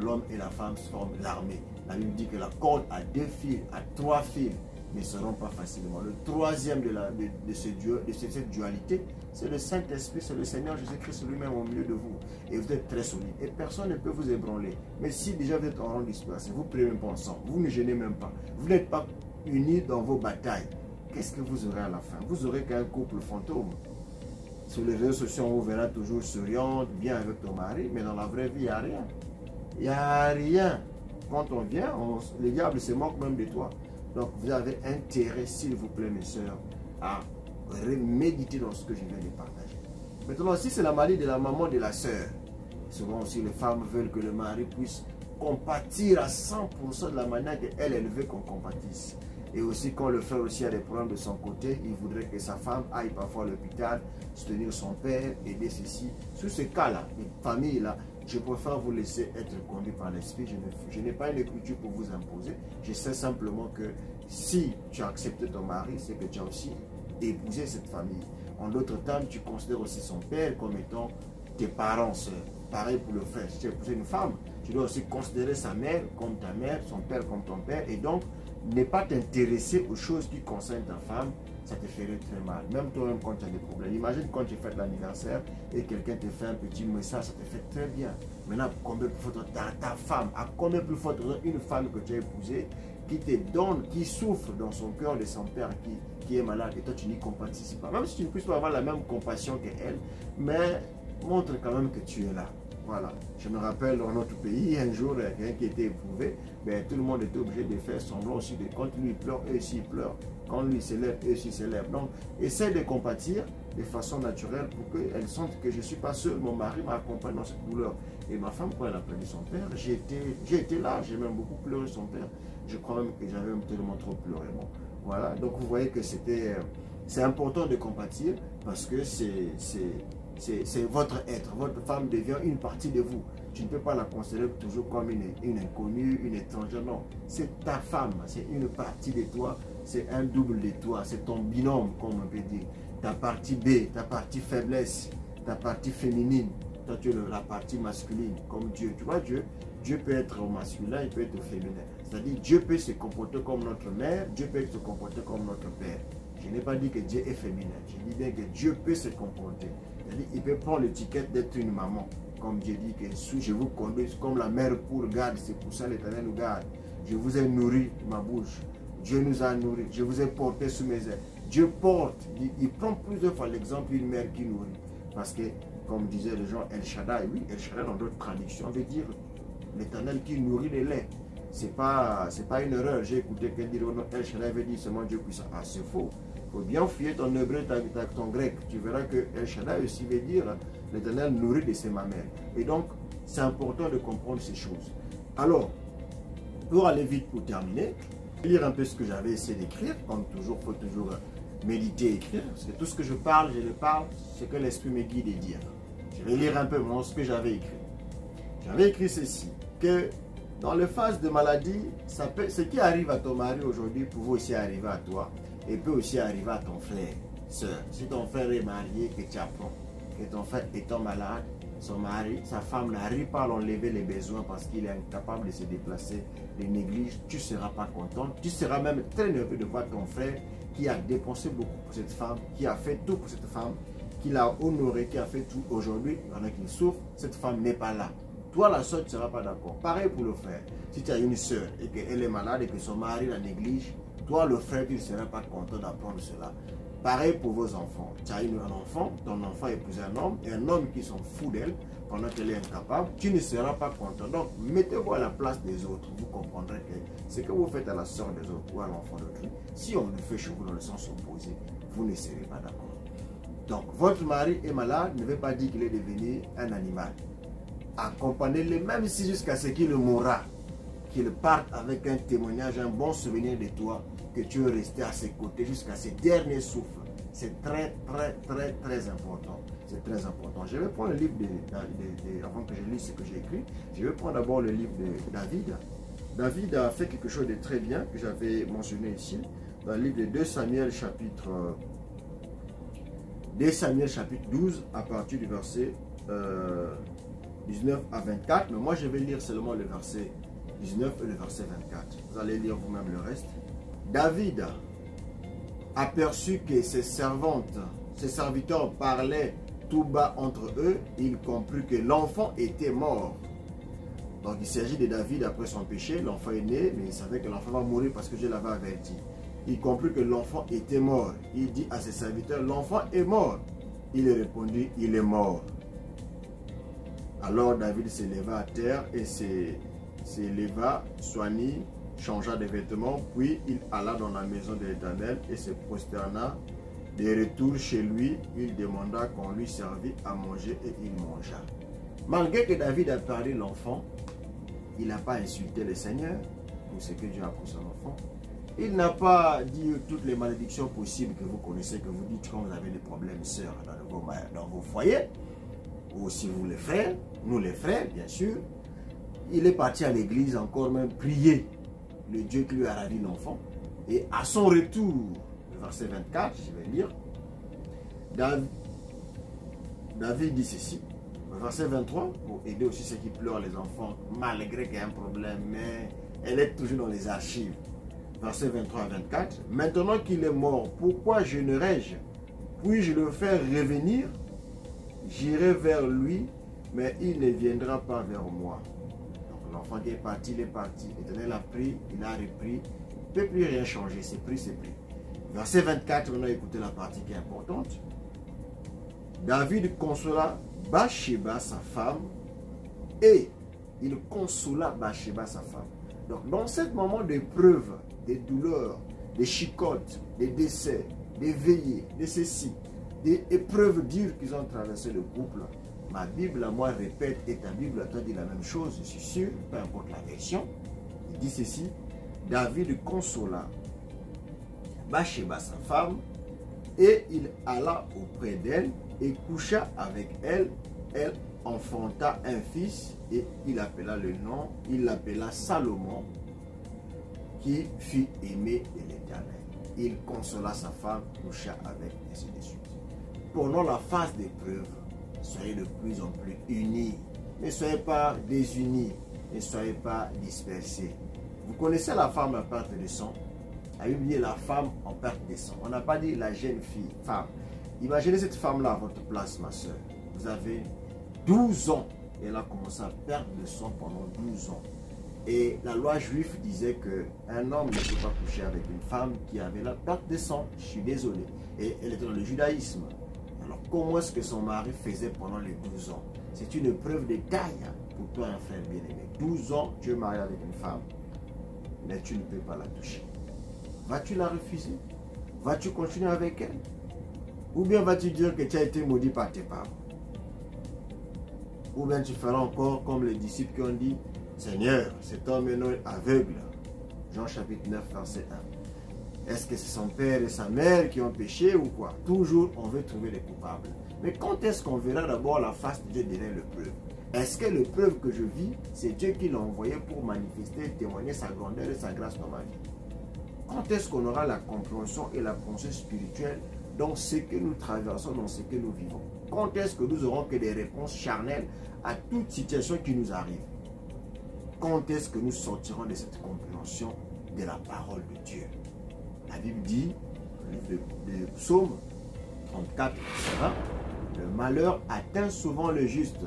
L'homme et la femme forment l'armée. La Bible dit que la corde à 2 fils, à 3 fils, ne se rompt pas facilement. Le troisième de cette dualité, c'est le Saint-Esprit, c'est le Seigneur Jésus-Christ lui-même au milieu de vous. Et vous êtes très solide. Et personne ne peut vous ébranler. Mais si déjà vous êtes en rang dispersé, vous ne priez même pas ensemble, vous ne gênez même pas, vous n'êtes pas unis dans vos batailles, qu'est-ce que vous aurez à la fin? Vous aurez qu'un couple fantôme. Sur les réseaux sociaux, on vous verra toujours souriante, bien avec ton mari, mais dans la vraie vie, il n'y a rien. Il n'y a rien. Quand on vient, le diable se moque même de toi. Donc, vous avez intérêt, s'il vous plaît, mes soeurs, à méditer dans ce que je viens de partager. Maintenant, si c'est la maladie de la maman de la soeur, souvent aussi les femmes veulent que le mari puisse compatir à 100% de la manière qu'elle veut qu'on compatisse. Et aussi quand le frère aussi a des problèmes de son côté, il voudrait que sa femme aille parfois à l'hôpital, soutenir son père, aider ceci. Sur ce cas-là, une famille-là, je préfère vous laisser être conduit par l'esprit. Je n'ai pas une écriture pour vous imposer. Je sais simplement que si tu as accepté ton mari, c'est que tu as aussi épousé cette famille. En d'autres termes, tu considères aussi son père comme étant tes parents, sœurs. Pareil pour le frère. Si tu as épousé une femme, tu dois aussi considérer sa mère comme ta mère, son père comme ton père. Et donc, ne pas t'intéresser aux choses qui concernent ta femme, ça te ferait très mal. Même toi-même quand tu as des problèmes. Imagine quand tu fêtes l'anniversaire et quelqu'un te fait un petit message, ça te fait très bien. Maintenant, combien plus forte ta femme, à combien plus forte une femme que tu as épousée qui te donne, qui souffre dans son cœur de son père qui est malade et toi tu n'y compatis pas. Même si tu ne puisses pas avoir la même compassion qu'elle, mais montre quand même que tu es là. Voilà. Je me rappelle dans notre pays, un jour, quelqu'un qui était éprouvé, ben, tout le monde était obligé de faire semblant aussi de quand lui il pleure, eux aussi ils pleurent. Quand lui s'élève, eux aussi s'élèvent. Donc, essaie de compatir de façon naturelle pour qu'elle sente que je ne suis pas seul. Mon mari m'accompagne dans cette douleur. Et ma femme, quand elle a perdu son père, j'ai été là, j'ai même beaucoup pleuré son père. Je crois même que j'avais tellement trop pleuré. Bon, voilà. Donc, vous voyez que c'est important de compatir parce que c'est votre être. Votre femme devient une partie de vous. Tu ne peux pas la considérer toujours comme une inconnue, une étrangère. Non, c'est ta femme, c'est une partie de toi, c'est un double de toi, c'est ton binôme, comme on peut dire. Ta partie B, ta partie faiblesse, ta partie féminine. Toi, tu es la partie masculine, comme Dieu. Tu vois, Dieu peut être au masculin, il peut être au féminin. C'est-à-dire, Dieu peut se comporter comme notre mère, Dieu peut se comporter comme notre père. Je n'ai pas dit que Dieu est féminin, je dis bien que Dieu peut se comporter. Il peut prendre l'étiquette d'être une maman. Comme Dieu dit que je vous conduis comme la mère pour garde ses poussins, l'Éternel nous garde. Je vous ai nourri ma bouche. Dieu nous a nourris. Je vous ai porté sous mes ailes. Dieu porte. Il prend plusieurs fois l'exemple d'une mère qui nourrit. Parce que, comme disaient les gens, El Shaddai, oui, El Shaddai dans d'autres traductions veut dire l'Éternel qui nourrit les laits. C'est pas une erreur. J'ai écouté qu'elle dit El Shaddai veut dire seulement Dieu puissant. Ah, c'est faux. Il faut bien fouiller ton hébreu, ton grec. Tu verras que El Shaddai aussi veut dire l'Éternel nourrit de ses mamelles. Et donc, c'est important de comprendre ces choses. Alors, pour aller vite, pour terminer, lire un peu ce que j'avais essayé d'écrire. Comme toujours, il faut toujours méditer et écrire. Parce que tout ce que je parle, c'est que l'Esprit me guide et dire. Je vais lire un peu ce que j'avais écrit. J'avais écrit ceci, que dans les phases de maladie, ce qui arrive à ton mari aujourd'hui peut aussi arriver à toi. Et peut aussi arriver à ton frère, soeur. Si ton frère est marié, que tu apprends que ton frère étant malade, son mari, sa femme n'arrive pas à enlever les besoins parce qu'il est incapable de se déplacer, les néglige, tu ne seras pas content. Tu seras même très nerveux de voir ton frère qui a dépensé beaucoup pour cette femme, qui a fait tout pour cette femme, qui l'a honoré, qui a fait tout. Aujourd'hui, pendant qu'il souffre, cette femme n'est pas là. Toi, la soeur, tu ne seras pas d'accord. Pareil pour le frère. Si tu as une soeur et qu'elle est malade et que son mari la néglige, toi, le frère, tu ne seras pas content d'apprendre cela. Pareil pour vos enfants. Tu as un enfant, ton enfant épouse un homme qui s'en fout d'elle pendant qu'elle est incapable, tu ne seras pas content. Donc, mettez-vous à la place des autres. Vous comprendrez que ce que vous faites à la soeur des autres ou à l'enfant d'autrui, si on le fait chez vous dans le sens opposé, vous ne serez pas d'accord. Donc, votre mari est malade, ne veut pas dire qu'il est devenu un animal. Accompagnez-le, même si jusqu'à ce qu'il mourra, qu'il parte avec un témoignage, un bon souvenir de toi, que tu es resté à ses côtés jusqu'à ses derniers souffles. C'est très, très, très, très important. C'est très important. Je vais prendre le livre avant que je lise ce que j'ai écrit, je vais prendre d'abord le livre de David. David a fait quelque chose de très bien que j'avais mentionné ici, dans le livre de 2 Samuel chapitre 12, à partir du verset 19 à 24. Mais moi, je vais lire seulement le verset 19 et le verset 24. Vous allez lire vous-même le reste. David aperçut que ses serviteurs parlaient tout bas entre eux. Il comprit que l'enfant était mort. Donc il s'agit de David après son péché. L'enfant est né, mais il savait que l'enfant va mourir parce que je l'avais averti. Il comprit que l'enfant était mort. Il dit à ses serviteurs, l'enfant est mort. Il répondit, il est mort. Alors David se leva à terre et s'éleva, soignit, changea de vêtements, puis il alla dans la maison de l'Éternel et se prosterna. De retour chez lui, il demanda qu'on lui servît à manger et il mangea. Malgré que David a perdu l'enfant, il n'a pas insulté le Seigneur pour ce que Dieu a pour son enfant. Il n'a pas dit toutes les malédictions possibles que vous connaissez, que vous dites quand vous avez des problèmes, sœurs, dans vos foyers, ou si vous les frères, nous les frères, bien sûr. Il est parti à l'église encore même prier le Dieu qui lui a ravi l'enfant. Et à son retour, le verset 24, je vais lire, David dit ceci, verset 23, pour aider aussi ceux qui pleurent les enfants, malgré qu'il y ait un problème, mais elle est toujours dans les archives. Verset 23 à 24, maintenant qu'il est mort, pourquoi jeûnerai-je? Puis-je le faire revenir? J'irai vers lui, mais il ne viendra pas vers moi. Donc l'enfant qui est parti, il est parti. L'Éternel a pris, il a repris. Il ne peut plus rien changer, c'est pris, c'est pris. Verset 24, on a écouté la partie qui est importante. David consola Bathsheba, sa femme, et il consola Bathsheba, sa femme. Donc dans ce moment d'épreuve, des douleurs, des chicottes, des décès, des veillées, de ceci, des épreuves dures qu'ils ont traversé le couple, ma Bible à moi répète, et ta Bible à toi dit la même chose, je suis sûr, peu importe la version. Il dit ceci, David consola Bathsheba, sa femme, et il alla auprès d'elle et coucha avec elle. Elle enfanta un fils et il appela le nom, il l'appela Salomon, qui fut aimé de l'Éternel. Il consola sa femme, coucha avec, et ainsi de suite. Pendant la phase d'épreuve, soyez de plus en plus unis. Ne soyez pas désunis, ne soyez pas dispersés. Vous connaissez la femme en perte de sang? La Bible dit la femme en perte de sang. On n'a pas dit la jeune fille, femme. Imaginez cette femme-là à votre place, ma soeur. Vous avez 12 ans et elle a commencé à perdre le sang pendant 12 ans. Et la loi juive disait qu'un homme ne peut pas coucher avec une femme qui avait la perte de sang. Je suis désolé. Et elle était dans le judaïsme. Alors comment est-ce que son mari faisait pendant les 12 ans? C'est une preuve de taille pour toi, un frère bien-aimé. 12 ans, tu es marié avec une femme, mais tu ne peux pas la toucher. Vas-tu la refuser? Vas-tu continuer avec elle? Ou bien vas-tu dire que tu as été maudit par tes parents? Ou bien tu feras encore comme les disciples qui ont dit, Seigneur, cet homme est aveugle. Jean chapitre 9, verset 1. Est-ce que c'est son père et sa mère qui ont péché ou quoi? Toujours, on veut trouver les coupables. Mais quand est-ce qu'on verra d'abord la face de Dieu derrière l'épreuve? Est-ce que l'épreuve que je vis, c'est Dieu qui l'a envoyé pour manifester, témoigner sa grandeur et sa grâce dans ma vie? Quand est-ce qu'on aura la compréhension et la pensée spirituelle dans ce que nous traversons, dans ce que nous vivons? Quand est-ce que nous aurons que des réponses charnelles à toute situation qui nous arrive? Quand est-ce que nous sortirons de cette compréhension de la parole de Dieu? La Bible dit, le psaume 34, le malheur atteint souvent le juste,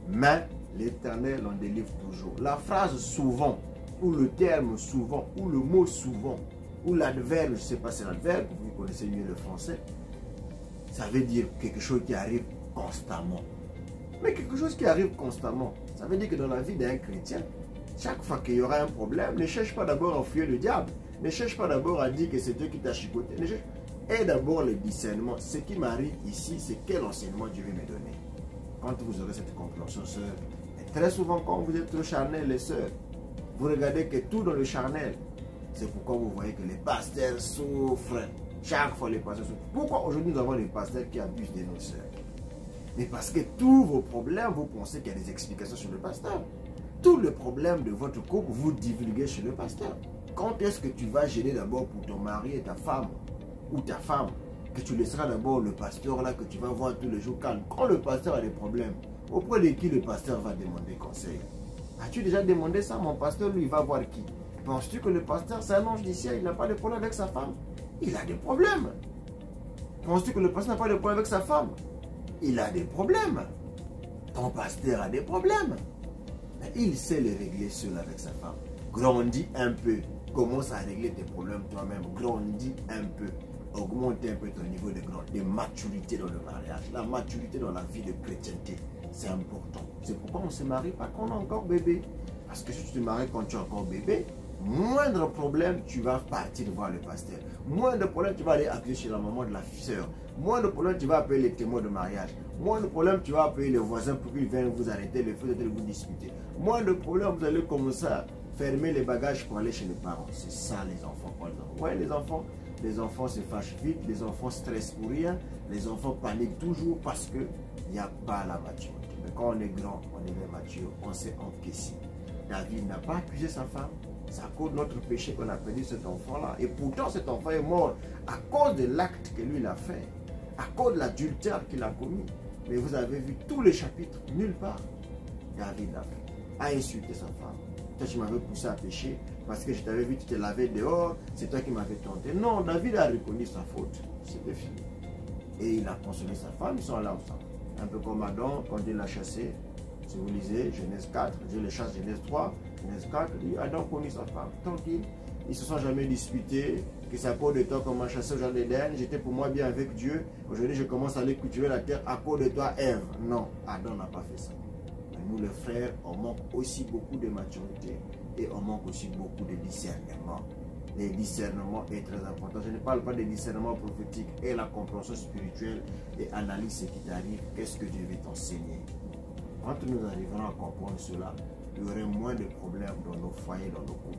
mais l'Éternel en délivre toujours. La phrase souvent, ou le terme souvent, ou le mot souvent, ou l'adverbe, je ne sais pas si c'est l'adverbe, vous connaissez mieux le français, ça veut dire quelque chose qui arrive constamment. Mais quelque chose qui arrive constamment, ça veut dire que dans la vie d'un chrétien, chaque fois qu'il y aura un problème, ne cherche pas d'abord à fuir le diable. Ne cherche pas d'abord à dire que c'est Dieu qui t'a chicoté. Et d'abord le discernement. Ce qui m'arrive ici, c'est quel enseignement Dieu veut me donner. Quand vous aurez cette compréhension, sœur, et très souvent quand vous êtes trop charnel, les sœurs, vous regardez que tout dans le charnel. C'est pourquoi vous voyez que les pasteurs souffrent. Chaque fois les pasteurs souffrent. Pourquoi aujourd'hui nous avons des pasteurs qui abusent de nos sœurs? Mais parce que tous vos problèmes, vous pensez qu'il y a des explications sur le pasteur. Tous les problèmes de votre couple, vous divulguez chez le pasteur. Quand est-ce que tu vas gêner d'abord pour ton mari et ta femme, ou ta femme, que tu laisseras d'abord le pasteur là que tu vas voir tous les jours calme? Quand le pasteur a des problèmes, auprès de qui le pasteur va demander conseil? As-tu déjà demandé ça? Mon pasteur, lui, il va voir qui? Penses-tu que le pasteur, c'est un ange du ciel, il n'a pas de problème avec sa femme? Il a des problèmes. Penses-tu que le pasteur n'a pas de problème avec sa femme? Il a des problèmes. Ton pasteur a des problèmes. Mais il sait les régler seul avec sa femme. Grandis un peu. Commence à régler tes problèmes toi-même. Grandis un peu. augmenter un peu ton niveau de maturité dans le mariage. La maturité dans la vie de chrétienté, c'est important. C'est pourquoi on ne se marie pas quand on est encore bébé. Parce que si tu te maries quand tu es encore bébé, moindre problème, tu vas partir voir le pasteur. Moindre problème, tu vas aller accueillir chez la maman de la sœur. Moindre problème, tu vas appeler les témoins de mariage. Moindre problème, tu vas appeler les voisins pour qu'ils viennent vous arrêter, le fait de vous disputer. Moindre problème, vous allez commencer à fermer les bagages pour aller chez les parents. C'est ça les enfants. Ouais, les enfants se fâchent vite, les enfants stressent pour rien, les enfants paniquent toujours parce qu'il n'y a pas la maturité. Mais quand on est grand, on est mature, on sait encaisser. David n'a pas accusé sa femme. C'est à cause de notre péché qu'on a perdu cet enfant-là. Et pourtant, cet enfant est mort à cause de l'acte que lui a fait, à cause de l'adultère qu'il a commis. Mais vous avez vu tous les chapitres, nulle part, David a insulté sa femme. Toi, tu m'avais poussé à pécher parce que je t'avais vu, tu te lavais dehors, c'est toi qui m'avais tenté. Non, David a reconnu sa faute. C'était fini. Et il a consolé sa femme, ils sont là ensemble. Un peu comme Adam, quand Dieu l'a chassé. Si vous lisez Genèse 4, Dieu le chasse, Genèse 3, Genèse 4, Adam connaît sa femme. Tranquille, ils ne se sont jamais disputés, que c'est à cause de toi qu'on m'a chassé au jardin d'Éden, j'étais pour moi bien avec Dieu, aujourd'hui je commence à aller cultiver la terre à cause de toi, Ève. Non, Adam n'a pas fait ça. Mais nous les frères, on manque aussi beaucoup de maturité et on manque aussi beaucoup de discernement. Le discernement est très important. Je ne parle pas de discernement prophétique et la compréhension spirituelle et analyse ce qui t'arrive, qu'est-ce que Dieu veut t'enseigner. Quand nous arriverons à comprendre cela, il y aurait moins de problèmes dans nos foyers, dans nos couples.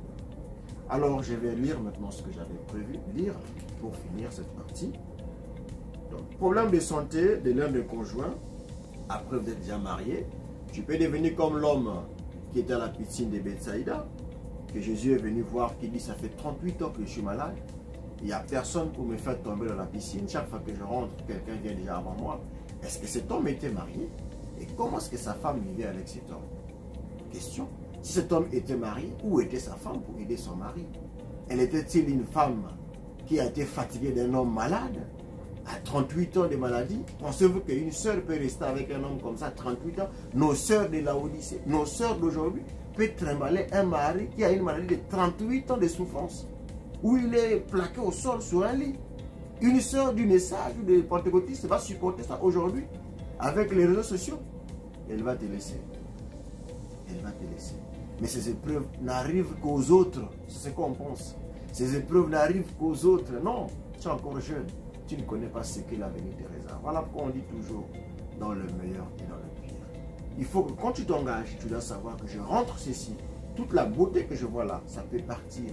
Alors, je vais lire maintenant ce que j'avais prévu lire pour finir cette partie. Donc, problème de santé de l'un des conjoints, après vous êtes déjà marié, tu peux devenir comme l'homme qui était à la piscine de Bethsaïda, que Jésus est venu voir, qui dit, ça fait 38 ans que je suis malade, il n'y a personne pour me faire tomber dans la piscine, chaque fois que je rentre, quelqu'un vient déjà avant moi. Est-ce que cet homme était marié? Et comment est-ce que sa femme vivait avec cet homme? Question. Si cet homme était marié, où était sa femme pour aider son mari? Elle était-il une femme qui a été fatiguée d'un homme malade à 38 ans de maladie? Pensez-vous qu'une sœur peut rester avec un homme comme ça 38 ans? Nos sœurs de la Odyssée, nos sœurs d'aujourd'hui peuvent trimballer un mari qui a une maladie de 38 ans de souffrance, où il est plaqué au sol sur un lit. Une sœur du message ou de pentecôtiste va supporter ça aujourd'hui avec les réseaux sociaux. Elle va te laisser. Elle va te laisser. Mais ces épreuves n'arrivent qu'aux autres. C'est ce qu'on pense. Ces épreuves n'arrivent qu'aux autres. Non, tu es encore jeune. Tu ne connais pas ce que l'avenir te réserve. Voilà pourquoi on dit toujours dans le meilleur et dans le pire. Il faut que quand tu t'engages, tu dois savoir que je rentre ceci. Toute la beauté que je vois là, ça peut partir.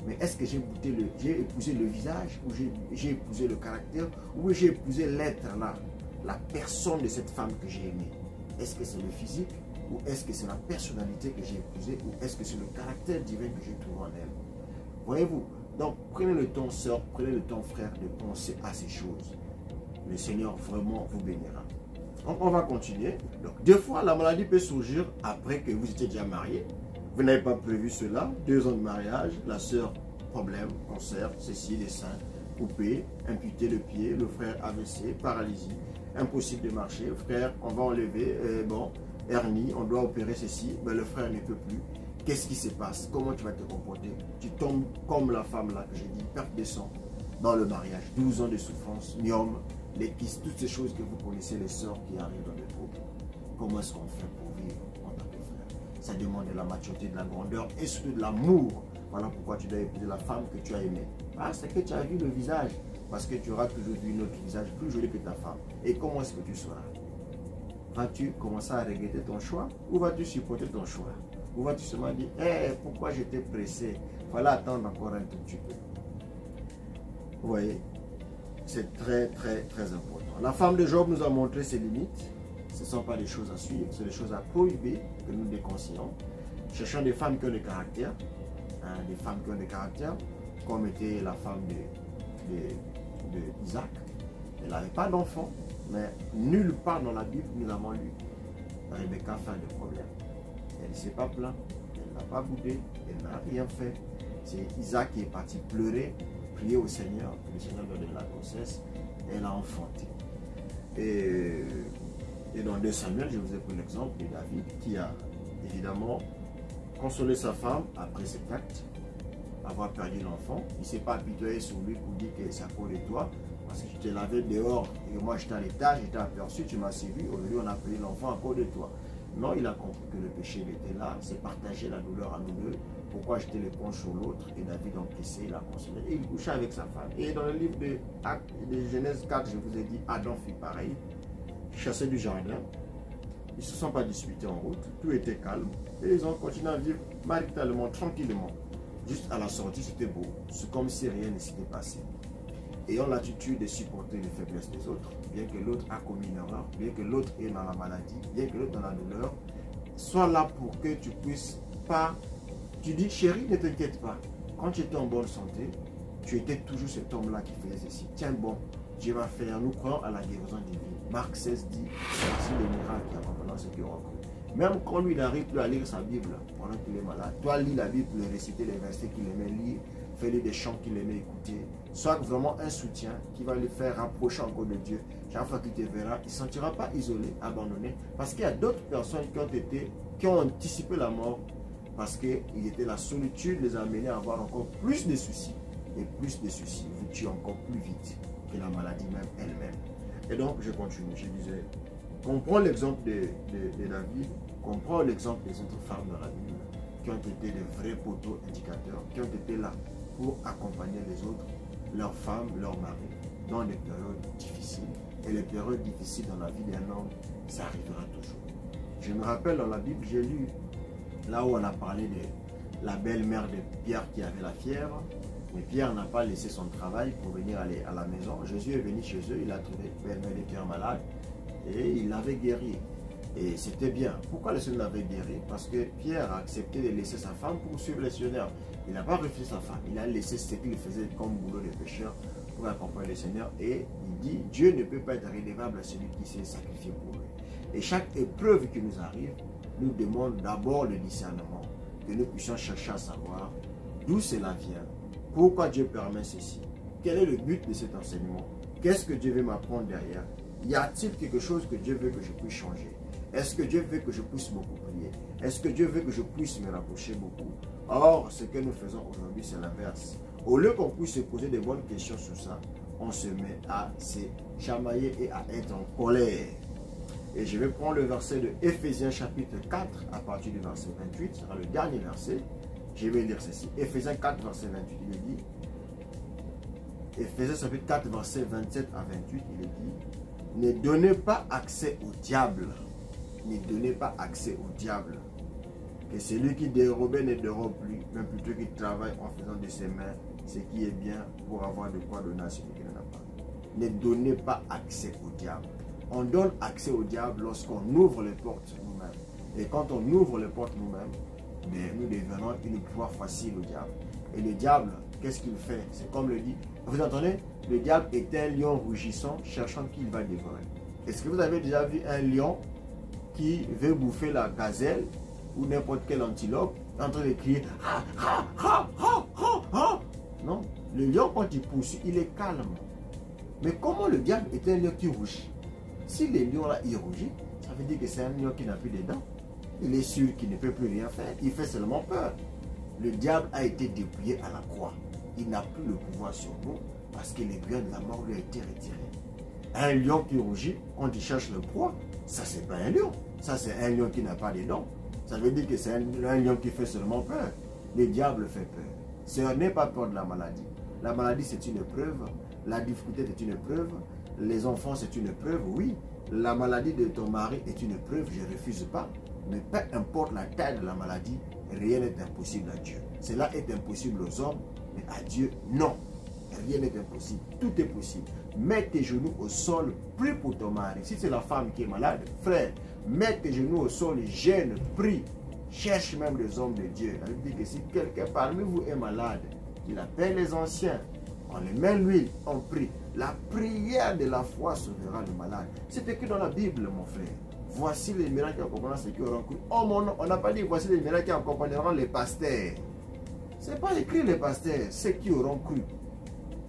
Mais est-ce que j'ai épousé le visage, ou j'ai épousé le caractère, ou j'ai épousé l'être là, la personne de cette femme que j'ai aimée? Est-ce que c'est le physique, ou est-ce que c'est la personnalité que j'ai épousée, ou est-ce que c'est le caractère divin que j'ai trouvé en elle? Voyez-vous? Donc, prenez le temps, sœur, prenez le temps, frère, de penser à ces choses. Le Seigneur vraiment vous bénira. Donc, on va continuer. Donc, des fois, la maladie peut surgir après que vous étiez déjà marié. Vous n'avez pas prévu cela. 2 ans de mariage, la sœur, problème, cancer, ceci, les seins, coupé, amputé le pied, le frère AVC, paralysie, impossible de marcher. Frère, on va enlever, bon, hernie, on doit opérer ceci, mais le frère ne peut plus. Qu'est-ce qui se passe? Comment tu vas te comporter? Tu tombes comme la femme là que j'ai dit, perte de sang dans le mariage, 12 ans de souffrance, myome, les kystes, toutes ces choses que vous connaissez, les sœurs qui arrivent dans les troubles. Comment est-ce qu'on fait pour vivre en tant que frère? Ça demande de la maturité, de la grandeur et surtout de l'amour. Voilà pourquoi tu dois épouser la femme que tu as aimée. Ah, c'est que tu as vu le visage. Parce que tu auras toujours vu notre visage plus joli que ta femme. Et comment est-ce que tu seras? Vas-tu commencer à regretter ton choix ou vas-tu supporter ton choix? Ou vas-tu seulement dire, pourquoi j'étais pressé? Fallait attendre encore un tout petit peu. Vous voyez, c'est très, très, très important. La femme de Job nous a montré ses limites. Ce ne sont pas des choses à suivre, c'est des choses à prohiber que nous déconseillons. Cherchons des femmes qui ont des caractères, des femmes qui ont des caractères, comme était la femme d'Isaac. Elle n'avait pas d'enfant, mais nulle part dans la Bible nous avons lu Rebecca faire de problème. Elle ne s'est pas plainte, elle n'a pas boudé, elle n'a rien fait. C'est Isaac qui est parti pleurer, prier au Seigneur, que le Seigneur donne la grossesse, et elle a enfanté. Et dans 2 Samuel, je vous ai pris l'exemple de David qui a évidemment consolé sa femme après cet acte. avoir perdu l'enfant. Il ne s'est pas apitoyé sur lui pour dire que c'est à cause de toi. Parce que tu t'es lavé dehors et moi j'étais à l'étage, j'étais aperçu, tu m'as séduit. Aujourd'hui, on a pris l'enfant à cause de toi. Non, il a compris que le péché il était là. C'est partager la douleur à nous deux. Pourquoi jeter l'éponge sur l'autre? Et David encaissé, il a consolé. Et il coucha avec sa femme. Et dans le livre de Genèse 4, je vous ai dit, Adam fit pareil. Il chassait du jardin. Ils ne se sont pas disputés en route. Tout était calme. Et ils ont continué à vivre maritalement, tranquillement. Juste à la sortie, c'était beau. C'est comme si rien ne s'était passé. Ayant l'attitude de supporter les faiblesses des autres, bien que l'autre a commis une erreur, bien que l'autre est dans la maladie, bien que l'autre est dans la douleur, sois là pour que tu puisses pas... Tu dis, chérie, ne t'inquiète pas. Quand tu étais en bonne santé, tu étais toujours cet homme-là qui faisait ceci. Tiens bon, Dieu va faire, nous croyons à la guérison divine. Marc 16 dit, voici le miracle qui accompagne ceux qui ont cru. Même quand lui, il n'arrive plus à lire sa Bible pendant qu'il est malade, toi, lis la Bible, réciter les versets qu'il aimait lire, fais-lui des chants qu'il aimait écouter. Sois vraiment un soutien qui va le faire rapprocher encore de Dieu. Chaque fois qu'il te verra, il ne se sentira pas isolé, abandonné. Parce qu'il y a d'autres personnes qui ont anticipé la mort parce que la solitude les a amenés à avoir encore plus de soucis. Et plus de soucis vous tuent encore plus vite que la maladie même elle-même. Et donc, je continue. Je disais, comprends l'exemple de David, comprends l'exemple des autres femmes dans la Bible qui ont été des vrais poteaux indicateurs, qui ont été là pour accompagner les autres, leurs femmes, leurs maris, dans les périodes difficiles. Et les périodes difficiles dans la vie d'un homme, ça arrivera toujours. Je me rappelle dans la Bible, j'ai lu là où on a parlé de la belle-mère de Pierre qui avait la fièvre. Mais Pierre n'a pas laissé son travail pour venir aller à la maison. Jésus est venu chez eux, il a trouvé belle-mère de Pierre malade et il l'avait guéri. Et c'était bien. Pourquoi le Seigneur l'avait guéri? Parce que Pierre a accepté de laisser sa femme pour suivre le Seigneur. Il n'a pas refusé sa femme. Il a laissé ce qu'il faisait comme boulot de pécheur pour accompagner le Seigneur. Et il dit, Dieu ne peut pas être redevable à celui qui s'est sacrifié pour lui. Et chaque épreuve qui nous arrive nous demande d'abord le discernement. Que nous puissions chercher à savoir d'où cela vient. Pourquoi Dieu permet ceci? Quel est le but de cet enseignement? Qu'est-ce que Dieu veut m'apprendre derrière? Y a-t-il quelque chose que Dieu veut que je puisse changer? Est-ce que Dieu veut que je puisse beaucoup prier? Est-ce que Dieu veut que je puisse me rapprocher beaucoup? Or, ce que nous faisons aujourd'hui, c'est l'inverse. Au lieu qu'on puisse se poser des bonnes questions sur ça, on se met à se chamailler et à être en colère. Et je vais prendre le verset de Éphésiens chapitre 4 à partir du verset 28. Ce sera le dernier verset. Je vais lire ceci. Éphésiens 4, verset 28, il est dit. Éphésiens chapitre 4, verset 27 à 28, il est dit. Ne donnez pas accès au diable. Ne donnez pas accès au diable. Que celui qui dérobait ne dérobe plus, mais plutôt qu'il travaille en faisant de ses mains ce qui est bien pour avoir de quoi donner à celui qui n'en a pas. Ne donnez pas accès au diable. On donne accès au diable lorsqu'on ouvre les portes nous-mêmes. Et quand on ouvre les portes nous-mêmes, nous devenons une proie facile au diable. Et le diable, qu'est-ce qu'il fait? C'est comme le dit. Vous entendez? Le diable est un lion rougissant, cherchant qui il va dévorer. Est-ce que vous avez déjà vu un lion qui veut bouffer la gazelle ou n'importe quelle antilope en train de crier ha, ha, ha, ha, ha, ha? Non. Le lion, quand il poursuit, il est calme. Mais comment le diable est un lion qui rougit? Si le lion là, il rougit, ça veut dire que c'est un lion qui n'a plus de dents. Il est sûr qu'il ne peut plus rien faire. Il fait seulement peur. Le diable a été dépouillé à la croix. Il n'a plus le pouvoir sur nous parce que l'aiguillon de la mort lui a été retiré. Un lion qui rougit, quand il cherche le proie, ça c'est pas un lion. Ça c'est un lion qui n'a pas de dents. Ça veut dire que c'est un lion qui fait seulement peur. Le diable fait peur. Ce n'est pas peur de la maladie. La maladie c'est une épreuve. La difficulté c'est une épreuve. Les enfants c'est une épreuve, oui. La maladie de ton mari est une épreuve, je ne refuse pas. Mais peu importe la taille de la maladie, rien n'est impossible à Dieu. Cela est impossible aux hommes, mais à Dieu, non. Rien n'est impossible. Tout est possible. Mets tes genoux au sol, prie pour ton mari. Si c'est la femme qui est malade, frère, mets tes genoux au sol, gêne, prie. Cherche même les hommes de Dieu. La Bible dit que si quelqu'un parmi vous est malade, il appelle les anciens. On les met l'huile, on prie. La prière de la foi sauvera le malade. C'est écrit dans la Bible, mon frère. Voici les miracles qui accompagneront ceux qui auront cru. Oh mon nom, on n'a pas dit voici les miracles qui accompagneront les pasteurs. Ce n'est pas écrit les pasteurs, ceux qui auront cru.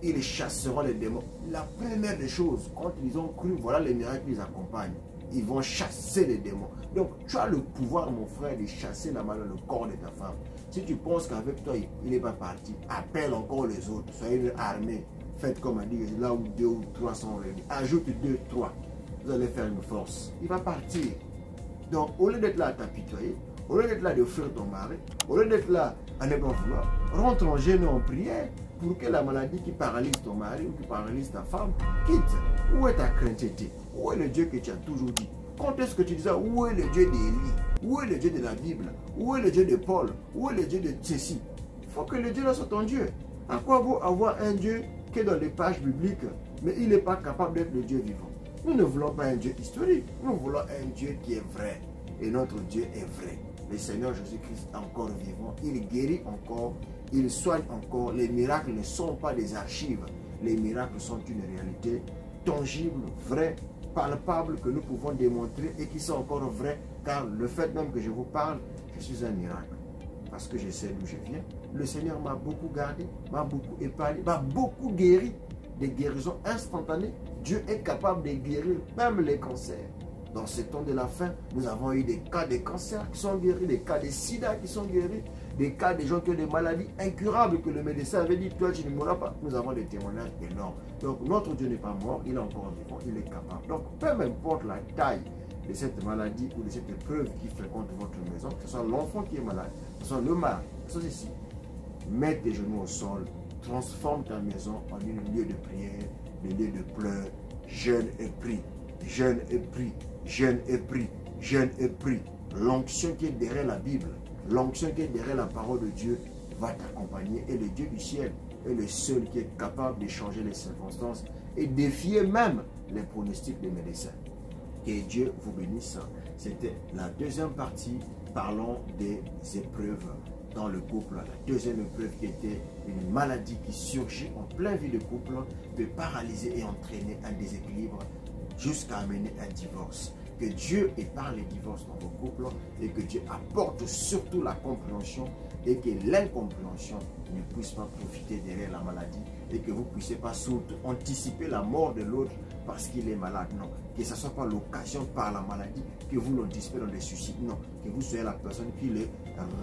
Ils chasseront les démons. La première des choses, quand ils ont cru, voilà les miracles qui les accompagnent. Ils vont chasser les démons. Donc tu as le pouvoir, mon frère, de chasser la maladie dans le corps de ta femme. Si tu penses qu'avec toi, il n'est pas parti, appelle encore les autres. Soyez une armée. Faites comme a dit, là où 2 ou 3 sont réunis. Ajoute 2, 3. Vous allez faire une force. Il va partir. Donc, au lieu d'être là à t'apitoyer, au lieu d'être là de fuir ton mari, au lieu d'être là à ne pas vouloir, rentre en jeûne en prière pour que la maladie qui paralyse ton mari ou qui paralyse ta femme quitte. Où est ta crainteté? Où est le Dieu que tu as toujours dit? Quand est-ce que tu dis ça? Où est le Dieu d'Élie? Où est le Dieu de la Bible? Où est le Dieu de Paul? Où est le Dieu de ceci? Il faut que le Dieu là soit ton Dieu. À quoi vaut avoir un Dieu qui est dans les pages bibliques, mais il n'est pas capable d'être le Dieu vivant? Nous ne voulons pas un Dieu historique. Nous voulons un Dieu qui est vrai. Et notre Dieu est vrai. Le Seigneur Jésus-Christ est encore vivant. Il guérit encore. Il soigne encore. Les miracles ne sont pas des archives. Les miracles sont une réalité tangible, vraie, palpable, que nous pouvons démontrer et qui sont encore vrais. Car le fait même que je vous parle, je suis un miracle. Parce que je sais d'où je viens. Le Seigneur m'a beaucoup gardé, m'a beaucoup épargné, m'a beaucoup guéri. Des guérisons instantanées. Dieu est capable de guérir même les cancers. Dans ce temps de la fin, nous avons eu des cas de cancer qui sont guéris, des cas de sida qui sont guéris, des cas de gens qui ont des maladies incurables que le médecin avait dit, toi tu ne mourras pas. Nous avons des témoignages énormes. Donc notre Dieu n'est pas mort, il est encore vivant, il est capable. Donc peu importe la taille de cette maladie ou de cette épreuve qui fréquente votre maison, que ce soit l'enfant qui est malade, que ce soit le mari, que ce soit ceci, mets tes genoux au sol, transforme ta maison en un lieu de prière, un lieu de pleurs, jeûne et prie, jeûne et prie, jeûne et prie, jeûne et prie. L'onction qui est derrière la Bible, l'onction qui est derrière la parole de Dieu va t'accompagner et le Dieu du ciel est le seul qui est capable de changer les circonstances et défier même les pronostics des médecins. Que Dieu vous bénisse. C'était la deuxième partie parlant des épreuves dans le couple. La deuxième épreuve qui était une maladie qui surgit en plein vie de couple, peut paralyser et entraîner un déséquilibre jusqu'à amener un divorce. Que Dieu épare les divorces dans vos couples et que Dieu apporte surtout la compréhension et que l'incompréhension ne puisse pas profiter derrière la maladie et que vous ne puissiez pas surtout anticiper la mort de l'autre parce qu'il est malade. Non, que ce ne soit pas l'occasion par la maladie que vous l'anticipez dans des suicides. Non, que vous soyez la personne qui le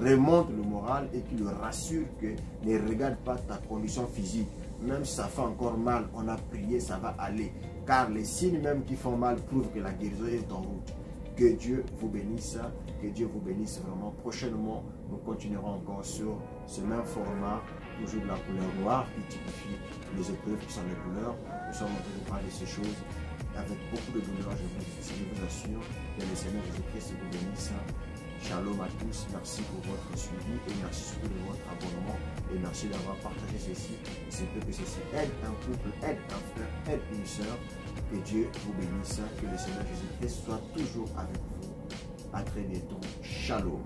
remonte le moral et qui le rassure que ne regarde pas ta condition physique. Même si ça fait encore mal, on a prié, ça va aller. Car les signes même qui font mal prouvent que la guérison est en route. Que Dieu vous bénisse, que Dieu vous bénisse vraiment. Prochainement, nous continuerons encore sur ce même format, toujours de la couleur noire qui typifie les épreuves qui sont les douleurs. Nous sommes en train de parler de ces choses avec beaucoup de douleur, je vous assure. Que le Seigneur Jésus-Christ vous bénisse. Shalom à tous, merci pour votre suivi et merci surtout de votre abonnement et merci d'avoir partagé ceci. C'est que ceci aide un couple, aide un frère, aide une soeur. Que Dieu vous bénisse, que le Seigneur Jésus-Christ soit toujours avec vous. À très bientôt. Shalom.